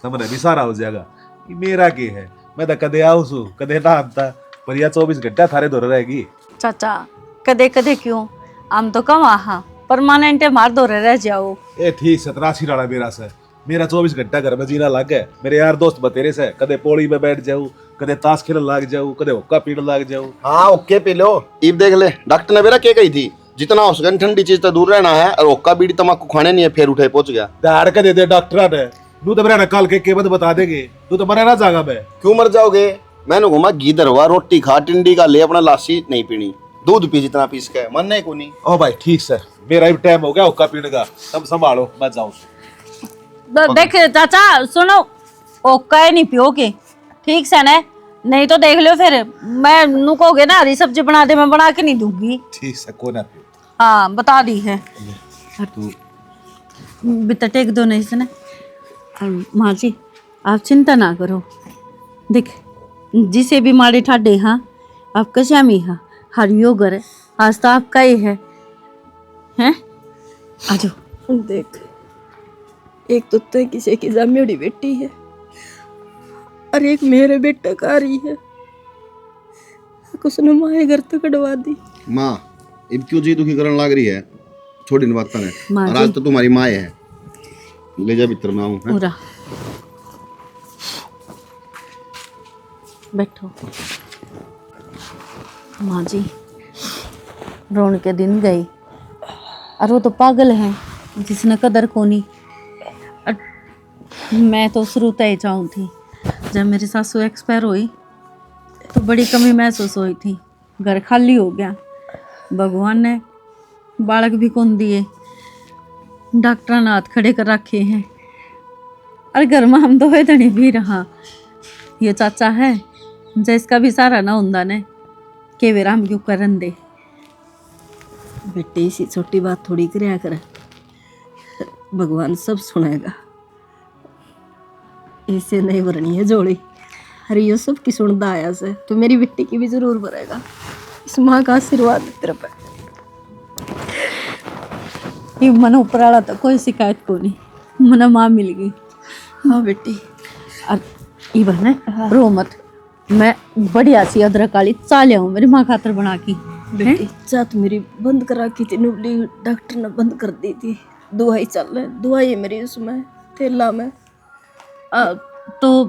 समझ भी सारा हो जाएगा। ये मेरा के है, मैं तो कदे आऊँ सू कदे ना आता, पर यह 24 घंटा थारे दौरे रहेगी। चाचा कदे कदे क्यों, हम तो कम आहा परमानेंट मार दौरे रह जाओ। ए ठीक 87 डाला मेरा से, मेरा 24 घंटा घर में जीना लग गया। मेरे यार दोस्त बतेरे से कदे पौड़ी में बैठ जाऊँ, कदे ताश खेलने लग जाऊँ, कदे हुक्का पीने लग जाऊँ। हाँ ओके पी लो। इब देख ले, डॉक्टर ने मेरा क्या कही थी, जितना हो सके ठंडी चीज तो दूर रहना है, और हुक्का बीड़ी तम्बाकू खाने नहीं है। फिर उठे पहुंच गया। दाड़ के दे दे डॉक्टर ने, तू तो मेरा कल के केवल बता देंगे, तू तो मरे ना जागा। मैं क्यों मर जाओगे? मैंने घूमा घी दरवा, रोटी खा, टिंडी का ले, अपना लासी नहीं पीनी, दूध पी जितना पीस के, मन नहीं को नहीं। ओ भाई ठीक सर, मेरा भी टाइम हो गया हुक्का पीने का, तुम संभालो मैं जाऊँ। देख चाचा सुनो, ओका नहीं पियोगे ठीक से ना, नहीं तो देख लो फिर मैं नू कहोगे ना हरी सब्जी बना दे, मैं बना के नहीं दूंगी। ठीक है कोई ना पियो। हाँ बता दी है तू बिता टेक दो नहीं से ना। माँ जी आप चिंता ना करो, देख जिसे भी मारे ठाडे हाँ आपका श्यामी हाँ हरियो घर आज तो आपका ही है हैं। आजो देख, एक तो तय किसी की जामेड़ी बेटी है और एक मेरे बेटे का रही है, उसने माए घर तक कटवा दी। माँ इब क्यों जी दुखी करने लग रही है, छोड़ी इन बातों ने। माँ और आज तो तुम्हारी माँ है, ले जा भीतर में आऊँ। पूरा बैठो। माँ जी रोन के दिन गई, और वो तो पागल है जिसने कदर को नहीं। मैं तो शुरू तय चाहूँ थी, जब मेरी सासू एक्सपायर हुई तो बड़ी कमी महसूस हुई थी, घर खाली हो गया। भगवान ने बालक भी कौन दिए, डॉक्टर ने हाथ खड़े कर रखे हैं, और घर में हम दोहे धनी भी रहा। ये चाचा है जिसका भी सारा ना होंदा ने के वे राम क्यों करन दे। बेटी इसी छोटी बात थोड़ी करया कर, भगवान सब सुनेगा। इसे नहीं भरनी है जोड़ी, अरे ये सब की सुनता आया से तो मेरी बेटी की भी जरूर भरेगा। इस माँ का आशीर्वाद तेरे पे। ये मन ऊपर आला तो कोई शिकायत को नहीं, मन माँ मिल गई। हाँ बेटी, और ये बहने रो मत, मैं बढ़िया सी अदरक वाली चाय ले आऊं मेरी माँ खातर बना की। बेटी चात मेरी बंद करा की थी, नुबली डॉक्टर ने बंद कर दी थी। दवाई चल रही, दवाई है मेरी उसमें थैला में। तो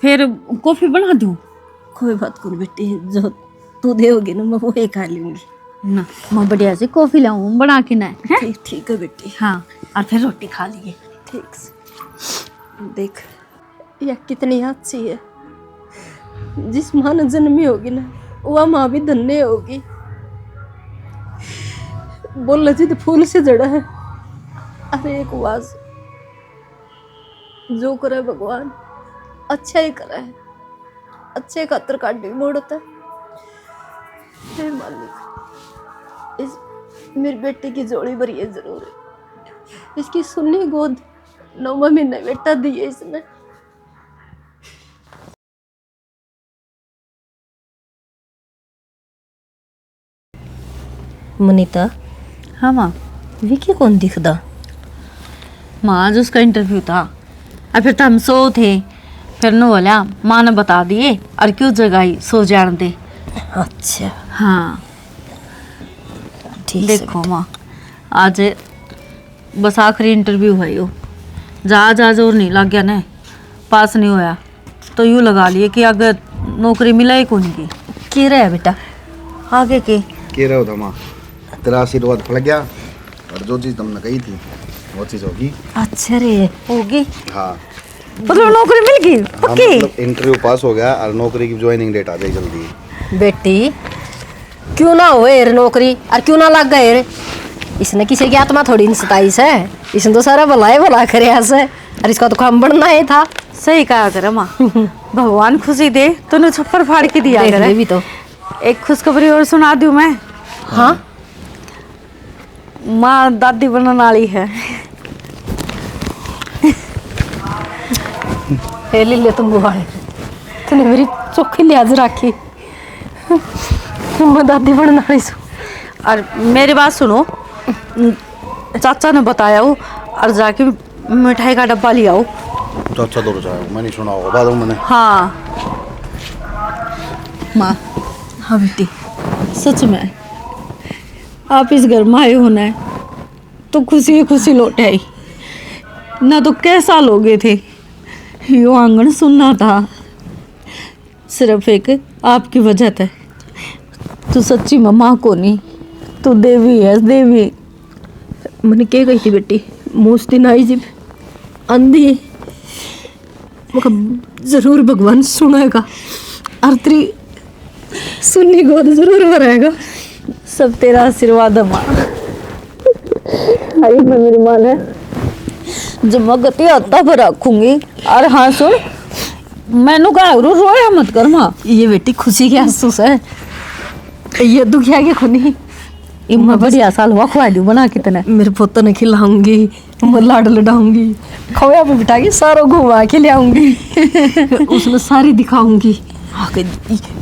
फिर कॉफी बना दूं? कोई बात नहीं बेटी, जो तू देओगी ना मैं वही खा लूंगी ना। मैं बढ़िया सी कॉफी लाऊं बना के ना है। ठीक ठीक है बेटी। हाँ और फिर रोटी खा लिए। ठीक से देख, यह कितनी अच्छी है। जिस माँ ने जन्मी होगी ना वह माँ भी धन्य होगी। बोल रही फूल से जड़ा है। अरे एक आवाज, जो करे भगवान अच्छा ही करे, अच्छे खातर काटी मोड़ता है। हे मालिक, इस मेरी बेटी की जोड़ी भरी है जरूर है। इसकी सुन्नी गोद 9 महीने बेटा दिए इसने। मुनीता, हाँ माँ। विकी कौन दिखदा? माँ आज उसका इंटरव्यू था, और फिर तो हम सो थे, फिर न बोला माँ ने बता दिए और क्यों जगाई सो जान दे। अच्छा हाँ ठीक। देखो माँ आज बस आखिरी इंटरव्यू है यो, जहाज और नहीं लग गया ना, पास नहीं होया तो यूँ लगा लिए कि अगर नौकरी मिला ही कौन की। की रहा है बेटा आगे के? रहा था माँ, तेरा आशीर्वाद फल गया, और जो चीज तुमने कही थी वो चीज होगी। अच्छा रे होगी, हाँ मतलब नौकरी मिल गई पक्की। मतलब इंटरव्यू पास हो गया और नौकरी की ज्वाइनिंग डेट आ जाए जल्दी। बेटी क्यों ना होए रे नौकरी, और क्यों ना लग गए रे? इसने किसी की आत्मा थोड़ी सताई है, इसने तो सारा भला ही भला करे से, और इसका तो काम बढ़ना ही था। सही कहा कर माँ। भगवान खुशी दे तूने छप्पर फाड़ के दिया देख कर। ले भी तो। एक खुशखबरी और सुना दूं मैं। हाँ माँ दादी बनने वाली है। हे ले तुम बुआड़े, तूने मेरी चौखी लिहाज रखी। मैं दादी बनने वाली सू। और मेरी बात सुनो, चाचा ने बताया हो और जाके मिठाई का डब्बा ले आओ। तो अच्छा दो जाओ, मैं नहीं सुना होगा बाद में मैंने। हाँ माँ। हाँ बेटी, सच में आप इस घर में आए हो ना तो खुशी खुशी लौट आई ना। तो कैसा लोगे थे, यो आंगन सुनना था सिर्फ एक आपकी वजह से। तू सच्ची मम्मा को नहीं, तू देवी है देवी। मैंने क्या कही थी बेटी, मोस्ती नाई जी अंधी मगर जरूर भगवान सुनेगा और तेरी सुननी गोद जरूर भरेगा। सब तेरा आशीर्वाद है माँ। अरे मैं मेरी माँ है जब मैं गति आता पर रखूंगी। और हाँ सुन, मैनू कहा रोया मत कर माँ। ये बेटी खुशी के आंसू है, ये दुखिया के खुनी। मैं बढ़िया साल हुआ खुआ दूँ बना कितने। मेरे पोते ने खिलाऊंगी, मैं लाड लडाऊंगी, खवया पे बिठा के सारा घुमा के ले आऊंगी। उसने सारी दिखाऊंगी। हाँ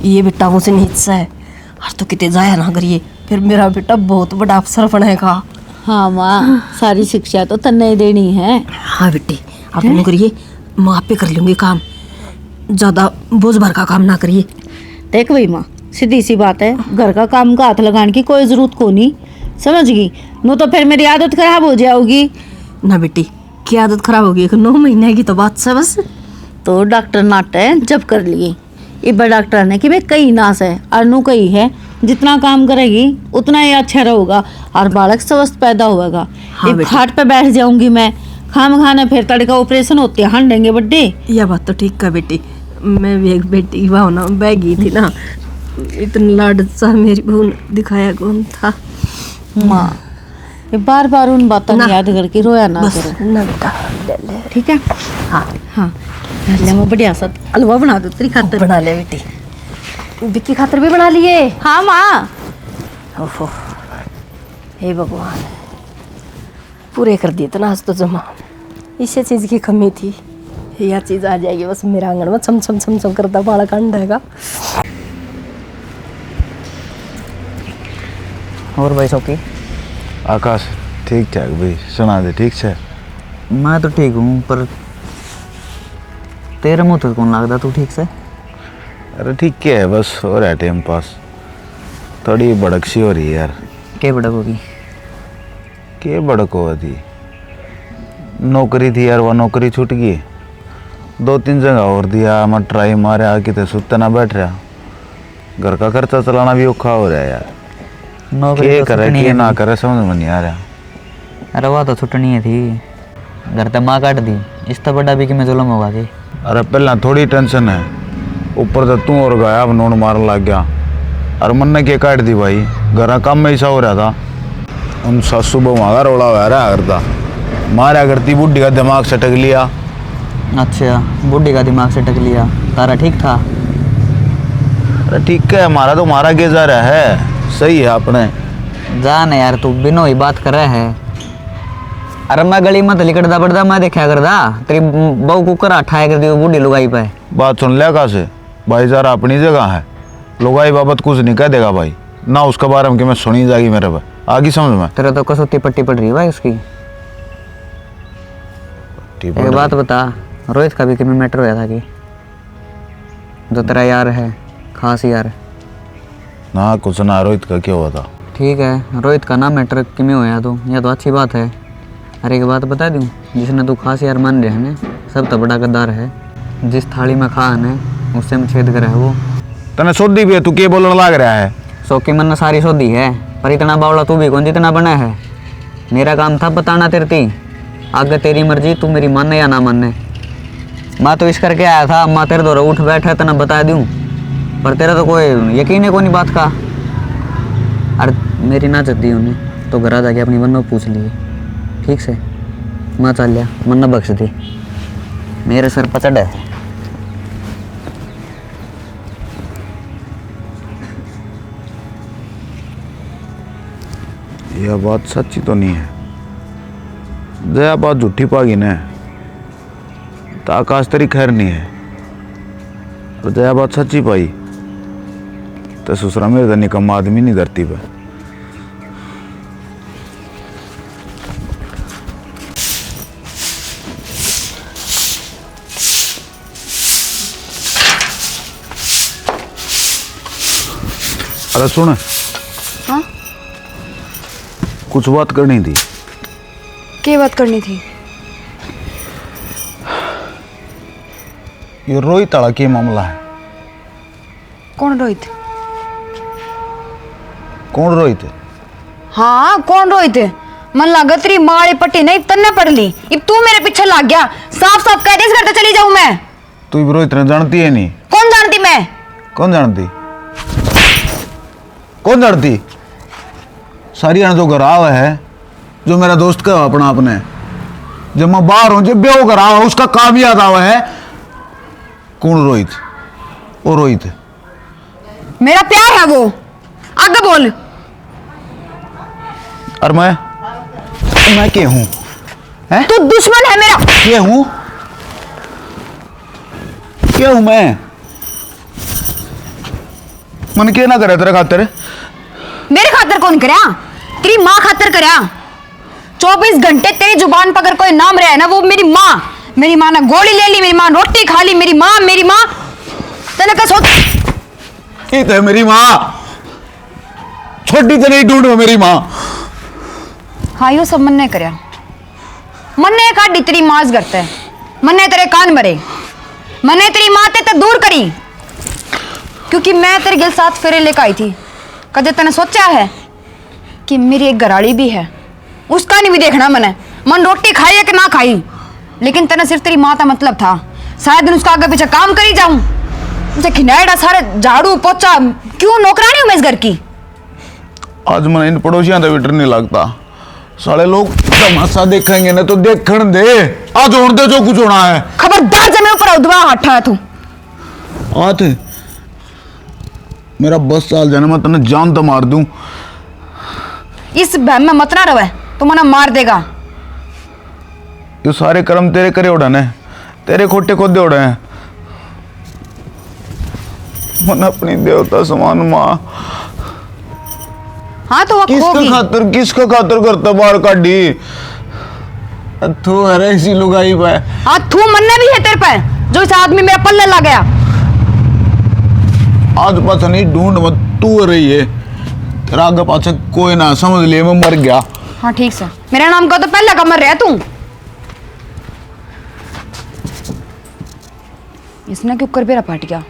ये बेटा मुझसे नीचा है और तो कितने जाया ना करिए, फिर मेरा बेटा बहुत बड़ा अफसर बनेगा। हाँ माँ, सारी शिक्षा तो तन्ने देनी है। हाँ बेटी आप यूँ करिए, मैं आप पे कर लूँगी काम, ज़्यादा बोझ भर का काम ना करिए। देख भाई माँ, सीधी सी बात है, घर का काम का हाथ लगाने की कोई जरूरत को नहीं, समझ गई। नो तो फिर मेरी आदत खराब हो जाओगी ना बेटी। क्या आदत खराब होगी, 9 महीने की तो बात है बस। तो डॉक्टर नाटे जब कर लिए इब्बा डॉक्टर ने कि भाई कई नाश है अनु कई है, जितना काम करेगी उतना ही अच्छा रहेगा और बालक स्वस्थ पैदा होगा। हाँ एक बेटी। खाट पे बैठ जाऊंगी मैं, खाम खाने फिर तड़का ऑपरेशन होते हैं हंडेंगे बड्डे। यह बात तो ठीक है बेटी, मैं भी एक बेटी की भावना बह गई थी ना, इतना लाड सा मेरी बहू ने दिखाया कौन था। माँ ये बार बार उन बातों ना। को याद करके रोया ना बस करो, ना बेटा, ले ले। ठीक है। हाँ हाँ ले मैं बढ़िया सा हलवा बना दो तेरी खातिर। बना ले बेटी, विक्की खातिर भी बना लिए। हाँ माँ। ओहो हे भगवान, पूरे कर दिए तना आज तो जमा। इसी चीज़ की कमी थी, यह चीज़ आ जाएगी बस मेरे आंगन में छम छम छम छम करता बालक अंडेगा। और भाई सौकी आकाश ठीक ठाक भाई, सुना दे ठीक से। मैं तो ठीक हूँ पर तेरे मुँह तो कौन लगता तू ठीक से। अरे ठीक क्या है, बस हो रहा है टाइम पास, थोड़ी भड़क सी हो रही है यार। क्या बड़क होगी। के भड़क हो थी, नौकरी थी यार, वह नौकरी छूट गई, 2-3 जगह और दिया, मैं ट्राई मारे आके तो सुत्ता ना बैठ रहा, घर का खर्चा चलाना भी औखा हो रहा है यार। नौकरी के तो करे छुट्टनी के है ना थी। करे समझ में नहीं आ रहा। अरे वाह तो छुट्टनी है थी, घर तो माँ काट दी, इस तो बड़ा भी कि मैं जुलम होगा थी। अरे पहला थोड़ी टेंशन है, ऊपर से तू और गया अब नोट मारने लग गया, और मन ने के काट दी भाई, घर काम में ऐसा हो रहा था। उन सासू बहु का रोड़ा हुआ रहा करता, मारा करती बुढ़ी का दिमाग सटक लिया। अच्छा बुढ़ी का दिमाग से टक लिया, तारा ठीक था। अरे ठीक है, हमारा तो मारा के जा रहा है, सही है अपने। जान यार तू बिनो ही बात कर रहा है। अरे मैं गली में तो लिकड़दा पड़दा मैं देखा करदा, तेरी बहू कुकर उठाया कर दी वो बूढ़ी लुगाई पे। बात सुन लिया का से भाई, जरा अपनी जगह है, लुगाई बाबत कुछ नहीं कह देगा भाई ना, उसके बारे में कि मैं सुनी जाएगी मेरे पे, आगे समझ में। तेरे तो कसौती पट्टी पड़ रही है भाई उसकी। एक बात बता, रोहित का भी किमें मैटर होया था कि जो तेरा यार है खास यार। ना कुछ ना, रोहित का क्या हुआ था। ठीक है रोहित का ना मैटर किमें होया तो यह तो अच्छी बात है। अरे एक बात बता दूँ, जिसने तू खास यार मान रहे हैं सब तो बड़ा गद्दार है। जिस थाली में खान है उससे में छेद करे वो। तने सोदी भी है, तू क्या बोलने लग रहा है। सौकी मन ने सारी सोदी है, पर इतना बावला तू भी कौन जितना बना है। मेरा काम था बताना तेरे थी, आगे तेरी मर्जी, तू मेरी माने या ना माने। मैं तो इस करके आया था, माँ तेरे दौरा उठ बैठा तना बता दूँ, पर तेरा तो कोई यकीन है कोई बात का। अरे मेरी ना जद्दी उन्हें तो घर आ जाके अपनी बन्नों पूछ लिए ठीक से। मैं चल लिया, मन न बख्श दी। मेरे सर पर चढ़ा है। यह बात सच्ची तो नहीं है। जया बात झूठी पागी ने तो आकाश तेरी खैर नहीं है, और जया बात सच्ची पाई तो ससुरा मेरे तो निकम्मा आदमी नहीं धरती पे। अरे सुन, हाँ कुछ बात करनी थी। क्या बात करनी थी? ये रोहित वाला क्या मामला है? कौन रोहित? कौन रोहित है? हाँ कौन रोहित? मन लगा तेरी माड़ी पट्टी नहीं तन्ने पड़ ली, अब तू मेरे पीछे लग गया। साफ साफ कह दे, इस घर से चली जाऊं मैं। तू भी रोहित ने जानती है नहीं? कौन जानती मैं? कौन जानती? कौन जानती? सारी अण जो घर आवा है, जो मेरा दोस्त का अपना अपने, जब मैं बाहर हूं, जब बेहो घर आवा उसका काम याद आवा है। कौन रोहित? वो रोहित मेरा प्यार है वो, आगे बोल। और मैं क्या हूं? तू दुश्मन है मेरा। क्या हूं? क्या हूं मैं? मन क्या ना करे तेरे खातिर? मेरे खातिर कौन करया? तेरी माँ खातिर करया। 24 घंटे तेरी जुबान पर अगर कोई नाम रहा है ना, वो मेरी माँ। मेरी माँ ने गोली ले ली, मेरी माँ ने रोटी खा ली, मेरी माँ तेने क्या सोच? ये तो है मेरी माँ, छोटी तो नहीं ढूंढो मेरी माँ। हाँ यो सब मन ने करया, मन ने काटी तेरी माँ इस घर से, मन ने तेरे कान भरे, मन ने तेरी माँ ते दूर करी, क्योंकि मैं तेरे गिल साथ फेरे लेकर आई थी। कदे तने सोचा है कि मेरी एक घराड़ी भी है, उसका नहीं भी देखना मैंने, मन रोटी खाई है कि ना खाई, लेकिन तने सिर्फ तेरी माँ का मतलब था। शायद उसका आगे पीछे काम करी जाऊं, उसे खिनाएड़ा सारे झाड़ू पोछा, क्यों नौकरानी हूं मैं इस घर की। आज मन इन पड़ोसियों का विटर नहीं लगता। साले लोग तमाशा देखेंगे ना तो देखण दे, आज होने दे जो कुछ होना है। खबरदार जमीन ऊपर उधवा हटा तू। आत मेरा 10 साल जाने मैं तने जान तो मार दूं। इस बहम में मत ना रहे, तो मना मार देगा। ये सारे कर्म तेरे करे उड़ाने, तेरे खोटे खोदे उड़े हैं। मन अपनी देवता समान माँ हाँ तो वो खोगी। किसका खातर करता बाहर काटी? तू अरे इसी लुगाई पे। हाँ तू मन्ने भी है तेरे पे, जो इस आदमी मेरा पल्ले लग गया। आज पता नहीं ढूंढ मत, तू रही है तेरा आगे पाछे कोई ना, समझ लिए मैं मर गया। हाँ ठीक से, मेरा नाम का तो पहला का मर रहा तू। इसने क्यों कर बेरा पाट गया?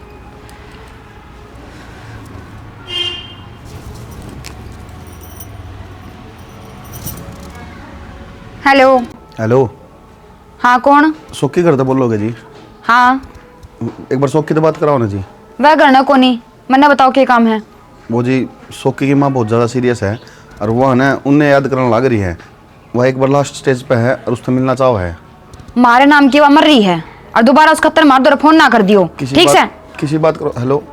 हेलो हेलो, हाँ कौन? सोकी करते बोलोगे जी? हाँ एक बार सोकी तो बात कराओ ना जी। वह करना को नहीं, मैंने बताओ क्या काम है? वो जी सोकी की माँ बहुत ज़्यादा सीरियस है, और वह ना उन्हें याद करने लग रही है। वह एक बार लास्ट स्टेज पे है और उससे मिलना चाहो है। मारे नाम की वह मर रही है, और दोबारा उसका खतर मार दो, फोन ना कर दियो, ठीक है? किसी बात करो। हेलो,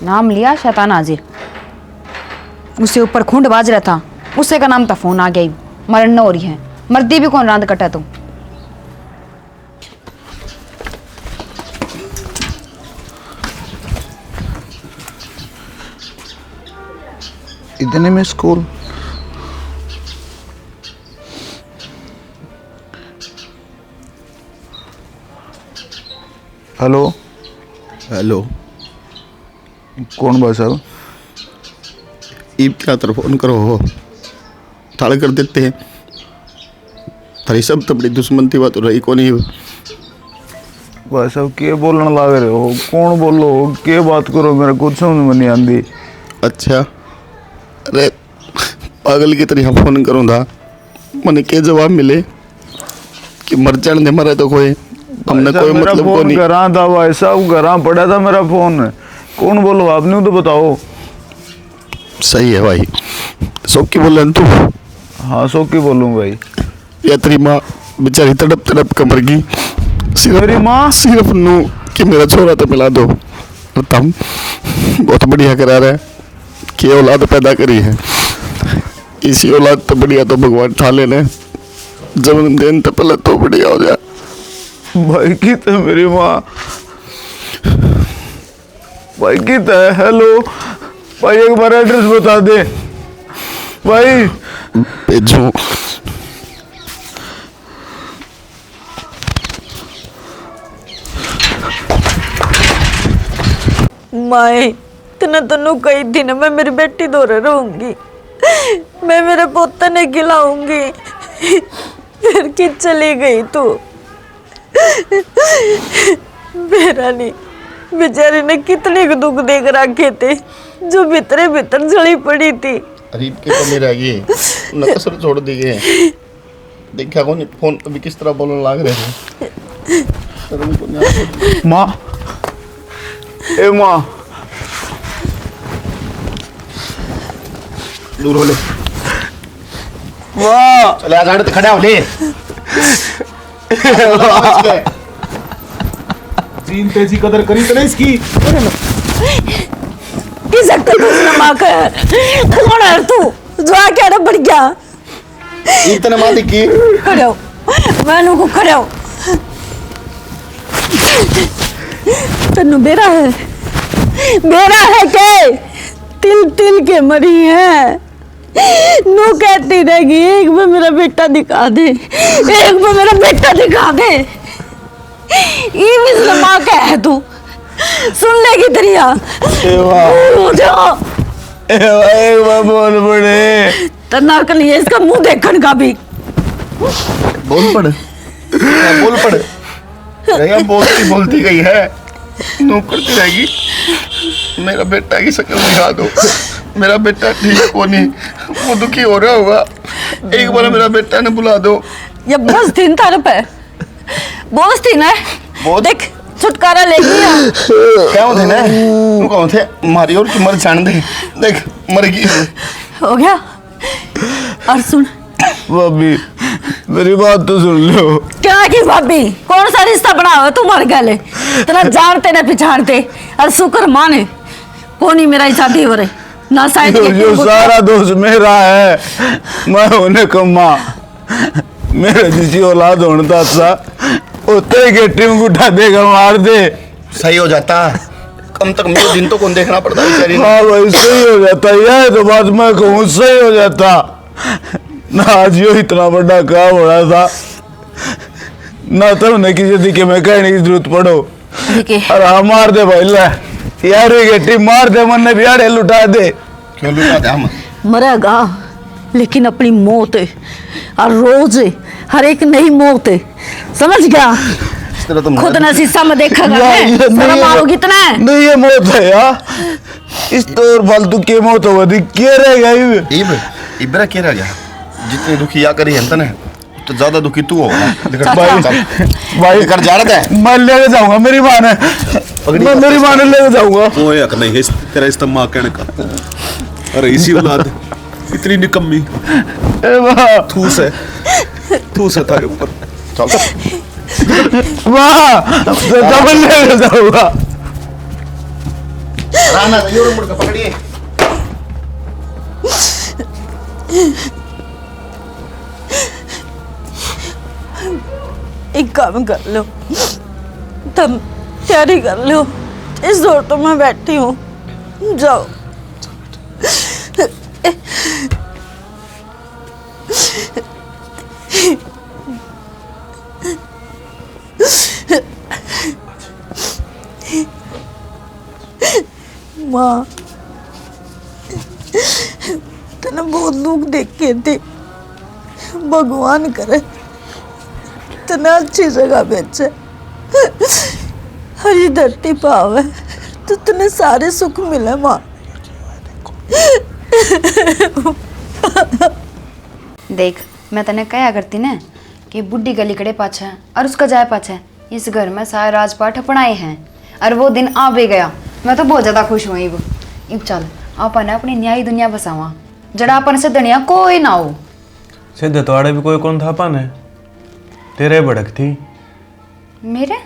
नाम लिया शैतान हाजिर, उससे ऊपर खूंड बाज रहा था, उससे का नाम था फोन आ गया। मरण न हो रही है, मर्दी भी कौन रांद कटा तू। इतने में स्कूल हेलो हेलो, कौन भाई साहब? ईब क्या तरफ फोन करो हो, थाड़े कर देते हैं। थारी सब तो बड़ी दुश्मन थी, बात रही को नहीं। भाई साहब के बोलने लग रहे हो? कौन बोलो, के बात करो, मेरे कुछ समझ में नहीं आती। अच्छा, अरे पागल की तरह फोन करूँ था, मैंने के जवाब मिले कि मर जाने मरे तो कोई हमने कोई मतलब को नहीं करा था। भाई साहब घरा पड़ा था मेरा फोन। कौन बोलो आपने तो बताओ। सही है भाई, सोकी बोल रहे तू? हाँ सोकी बोलूँ भाई। या तेरी माँ बेचारी तड़प तड़प कर मर गई। मेरी माँ सिर्फ नू कि मेरा छोरा तो मिला दो। और तम बहुत बढ़िया करा रहा है कि औलाद पैदा करी है। इसी औलाद तो बढ़िया तो भगवान ठा लेने, जन्म देने तो पहले तो बढ़िया हो जाए। भाई की तो मेरी माँ, भाई की तो है। हेलो भाई, एक बार एड्रेस बता दे भाई। भेजो माए तने तनु कही थी ना मैं मेरी बेटी दौरे रहूंगी, मैं मेरे पोते ने खिलाऊंगी, फिर कि चली गई तू। मेरा नहीं, बेचारी ने कितने दुख देख रखे थे जो भीतरे भीतर जली पड़ी थी। गरीब के तो मेरा ये न कसर छोड़ दी गए। देखा कौन फोन पे भी किस तरह बोलने लग रहे थे। माँ, ए माँ, दूर हो ले। माँ चले आ गाड़ी खड़ा हो ले। जीन तेजी कदर करी तो नहीं इसकी। किस अक्ल को उसने माँ कर? कौन है तू? जो आके अरे बढ़ गया। इतने मालिक की खड़े हो, मैनू को खड़े हो। तन्नू बेरा है के तिल तिल के मरी है। नू कहती रहेगी एक बार मेरा बेटा दिखा दे, एक बार मेरा बेटा दिखा दे। ये भी माँ का है तू, सुन लेगी दरिया। एक बार बोल पड़े तना के लिए इसका मुंह देखने का भी। बोल पड़, बोल पड़। रहेगा बोलती बोलती गई है, नू करती रहेगी। मेरा बेटा की शक्ल दिखा दो, मेरा बेटा ठीक को नहीं, वो दुखी हो रहा होगा। एक बार मेरा बेटा ने बुला दो। ये बस दिन तार पे बोझ थी ना, देख छुटकारा ले लिया। क्या थे ना, तू कौन थे मारी और की मर जान दे। देख मर गई हो गया। और सुन भाभी, मेरी बात तो सुन लो। क्या की भाभी, कौन सा रिश्ता बना हुआ तू मर गए? इतना जानते ना पिछाड़ते। और शुक्र माने कोनी मेरा ही शादी हो रही ना शायद जो सारा दोष मेरा है, मैं होने कमा मेरे जिसी औलाद होता था उतने के टीम उठा देगा, मार दे। सही हो जाता, कम तक मेरे दिन तो कौन देखना पड़ता बेचारी। हाँ भाई सही हो जाता, यह तो बात मैं कहूँ सही हो जाता ना। आज यो इतना बड़ा काम हो रहा था ना, तब न किसी दिखे मैं कहने की जरूरत पड़ो। अरे हाँ मार दे भाई, ले यार ये टीम मार दे, मन ने बिहाड़े लुटा दे। क्यों लुटा दे? हम मरेगा लेकिन अपनी मौत है, और रोज हर एक नई मौत है, समझ गया? इस तरह तुम खुद ने शीशा में देखा शर्म आओगी इतना? नहीं ये मौत है यार, इस तो और फालतू के मौत हो गई क्या रहेगा? इबरा क्या रह गया? जितनी दुखी या करी है ना, तो ज्यादा दुखी तू होगा। भाई कर जा रहा है, मैं लेके जाऊंगा मेरी माँ ने, मैं मेरी माँ ने लेके जाऊंगा। वो हक नहीं है तेरा इस्तेमाल करने का। अरे इसी औलाद इतनी निकम्मी, ठूस है तारे ऊपर। वाह डबल लेके जाऊंगा। राना योर मुड़ के पकड़िए। एक काम कर लो, तुम तैयारी कर लो, इस दौर तो मैं बैठी हूँ, जाओ। माँ तने बहुत दुख देखे थे, भगवान करे तने अच्छी जगह बेचे, हरी धरती पावे तो तने सारे सुख मिले। माँ देख मैं तने कहा करती ना कि बुढ़ी गली कड़े पाछे और उसका जाए पाछे, इस घर में सारे राजपाट अपनाए हैं और वो दिन आ भी गया। मैं तो बहुत ज़्यादा खुश हुई। अब चल अपन अपनी न्यायी दुनिया बसावा, जड़ा अपन से दुनिया कोई ना हो। सीधे तो आड़े भी कोई कौन था अपन है, तेरे भड़क थी। मेरे?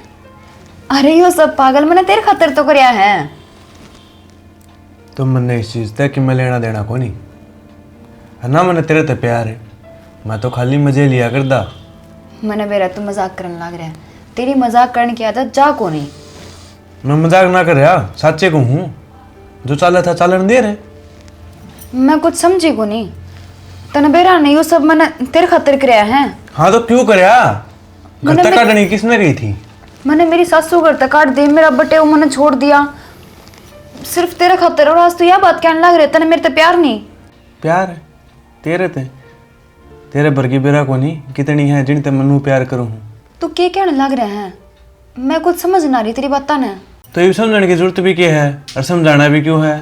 अरे यो सब पागल मैंने तेरे खातर तो करया है। तुम मन्ने इस चीज तक कि मैं लेना देना को नहीं है ना, मैंने तेरे ते प्यार है, मैं तो खाली मजे लिया करदा। मैंने बेरा तू मजाक करने लग रहा है, तेरी मजाक करने की आदत जा को नहीं। मैं मजाक ना कर रहा, साचे को हूँ, जो चाला था चालन दे रहे। मैं कुछ समझी को नहीं, तने बेरा नहीं, यो सब मैंने तेरे खातर करया है। हाँ तो क्यों करया? घर मैंने तक काटनी किसने गई थी? मैंने मेरी सासू घर तक काट दी, मेरा बटे वो मैंने छोड़ दिया सिर्फ तेरे खातर। और आज तू यह बात कहने लग रहे तने मेरे ते प्यार नहीं? प्यार है तेरे ते, तेरे भर की बेरा को नहीं कितनी है जिन ते मनु प्यार करूँ। तू क्या कहने लग रहा है? मैं कुछ समझ ना रही तेरी बात ने। तो ये समझने की जरूरत भी क्या है और समझाना भी क्यों है?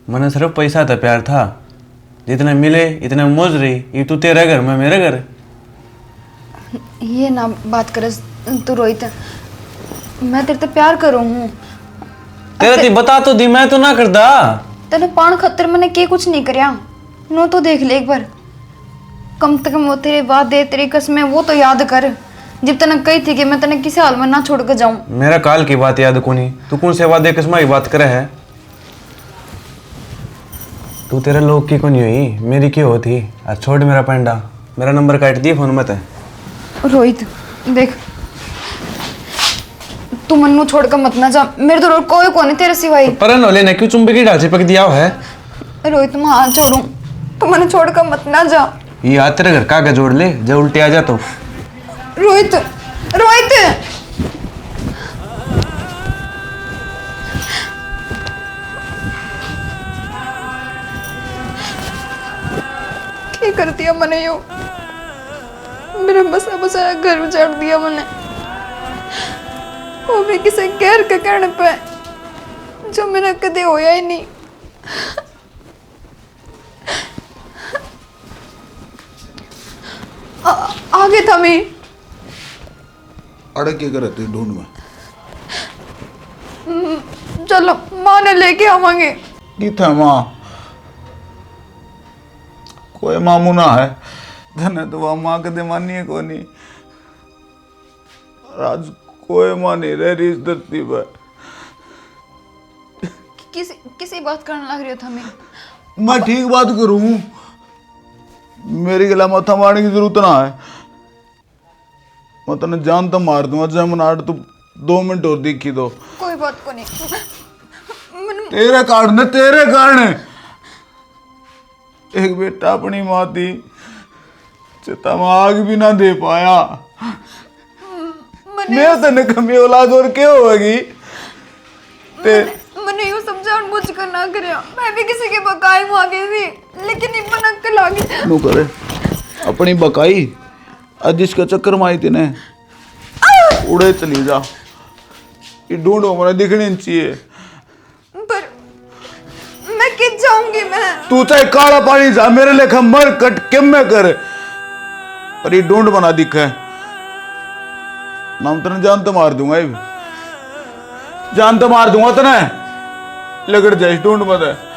मैंने सिर्फ पैसा था, प्यार था, जितने मिले इतने मौज रही। ये तू तेरे घर में मेरे घर। ये ना बात कर तू रोहित, मैं तेरे ते प्यार करूँ हूँ। तेरे ती बता तो दी, मैं तो ना करदा। तने पान खतर मैंने के कुछ नहीं करया, नो तो देख ले एक बार, कम से कम वो तेरे वादे तेरी कसमें वो तो याद कर, जब तने कही थी कि मैं तने किसी हाल में ना छोड़ कर जाऊं। मेरा काल की बात याद को नहीं, तू कौन से वादे कसमा की बात करे है? तू तेरे लोग की को नहीं हुई, मेरी क्यों होती? और छोड़ मेरा पेंडा, मेरा नंबर काट दिए फोन मत है। रोहित देख, तू मन्नू छोड़कर मत ना जा, मेरे तो कोई को नहीं तेरे सिवाय। पर न लेने क्यों चुंबी की ढाल चिपक दिया है? रोहित मैं हाथ छोड़ू, तू मैंने छोड़कर मत ना जा। ये हाथ तेरे घर का जोड़ ले, जब उल्टे आ जा तो। रोहित रोहित क्या कर दिया मैंने? यो मेरा बसा बसाया घर उजाड़ दिया मैंने, वो भी किसी गैर के कहने पे, जो मेरा कदे होया ही नहीं। आगे था मैं अड़क के करे तू ढूंढ में। चलो माँ ने लेके आवांगे। की था माँ? कोई मामू ना है, धने तो वह माँ कदे मानिए को नहीं। और आज कोई माँ नहीं रह रही इस धरती पर। किसी बात करने लग रही हो था मैं ठीक बात करूँ, मेरी गला माथा मारने की जरूरत ना है। मैं तने जान तो मार दूंगा जब मनाट तू 2 मिनट और देखी दो। कोई बात को नहीं, तेरे कारण तेरे कारण एक बेटा अपनी माँ थी, चिता में आग भी ना दे पाया। मैं तने कमी औलाद और क्या होगी? मैंने यूं समझा मुझ कर ना करया, मैं भी किसी के बकाई मांगी थी, लेकिन ये मना कर लागी। नु करे अपनी बकाई आज इसका चक्कर माई थी ने उड़े चली जा। ये ढूंढो मैंने दिखनी चाहिए। पर मैं कित जाऊंगी मैं? तू चाहे काला पानी जा, मेरे लेखा मर कट के मैं कर, पर ये ढूंढ बना दिखा है। नाम तने जान तो मार दूंगा, जान तो मार दूंगा तने, लगड़ जाए ढूंढ मत है।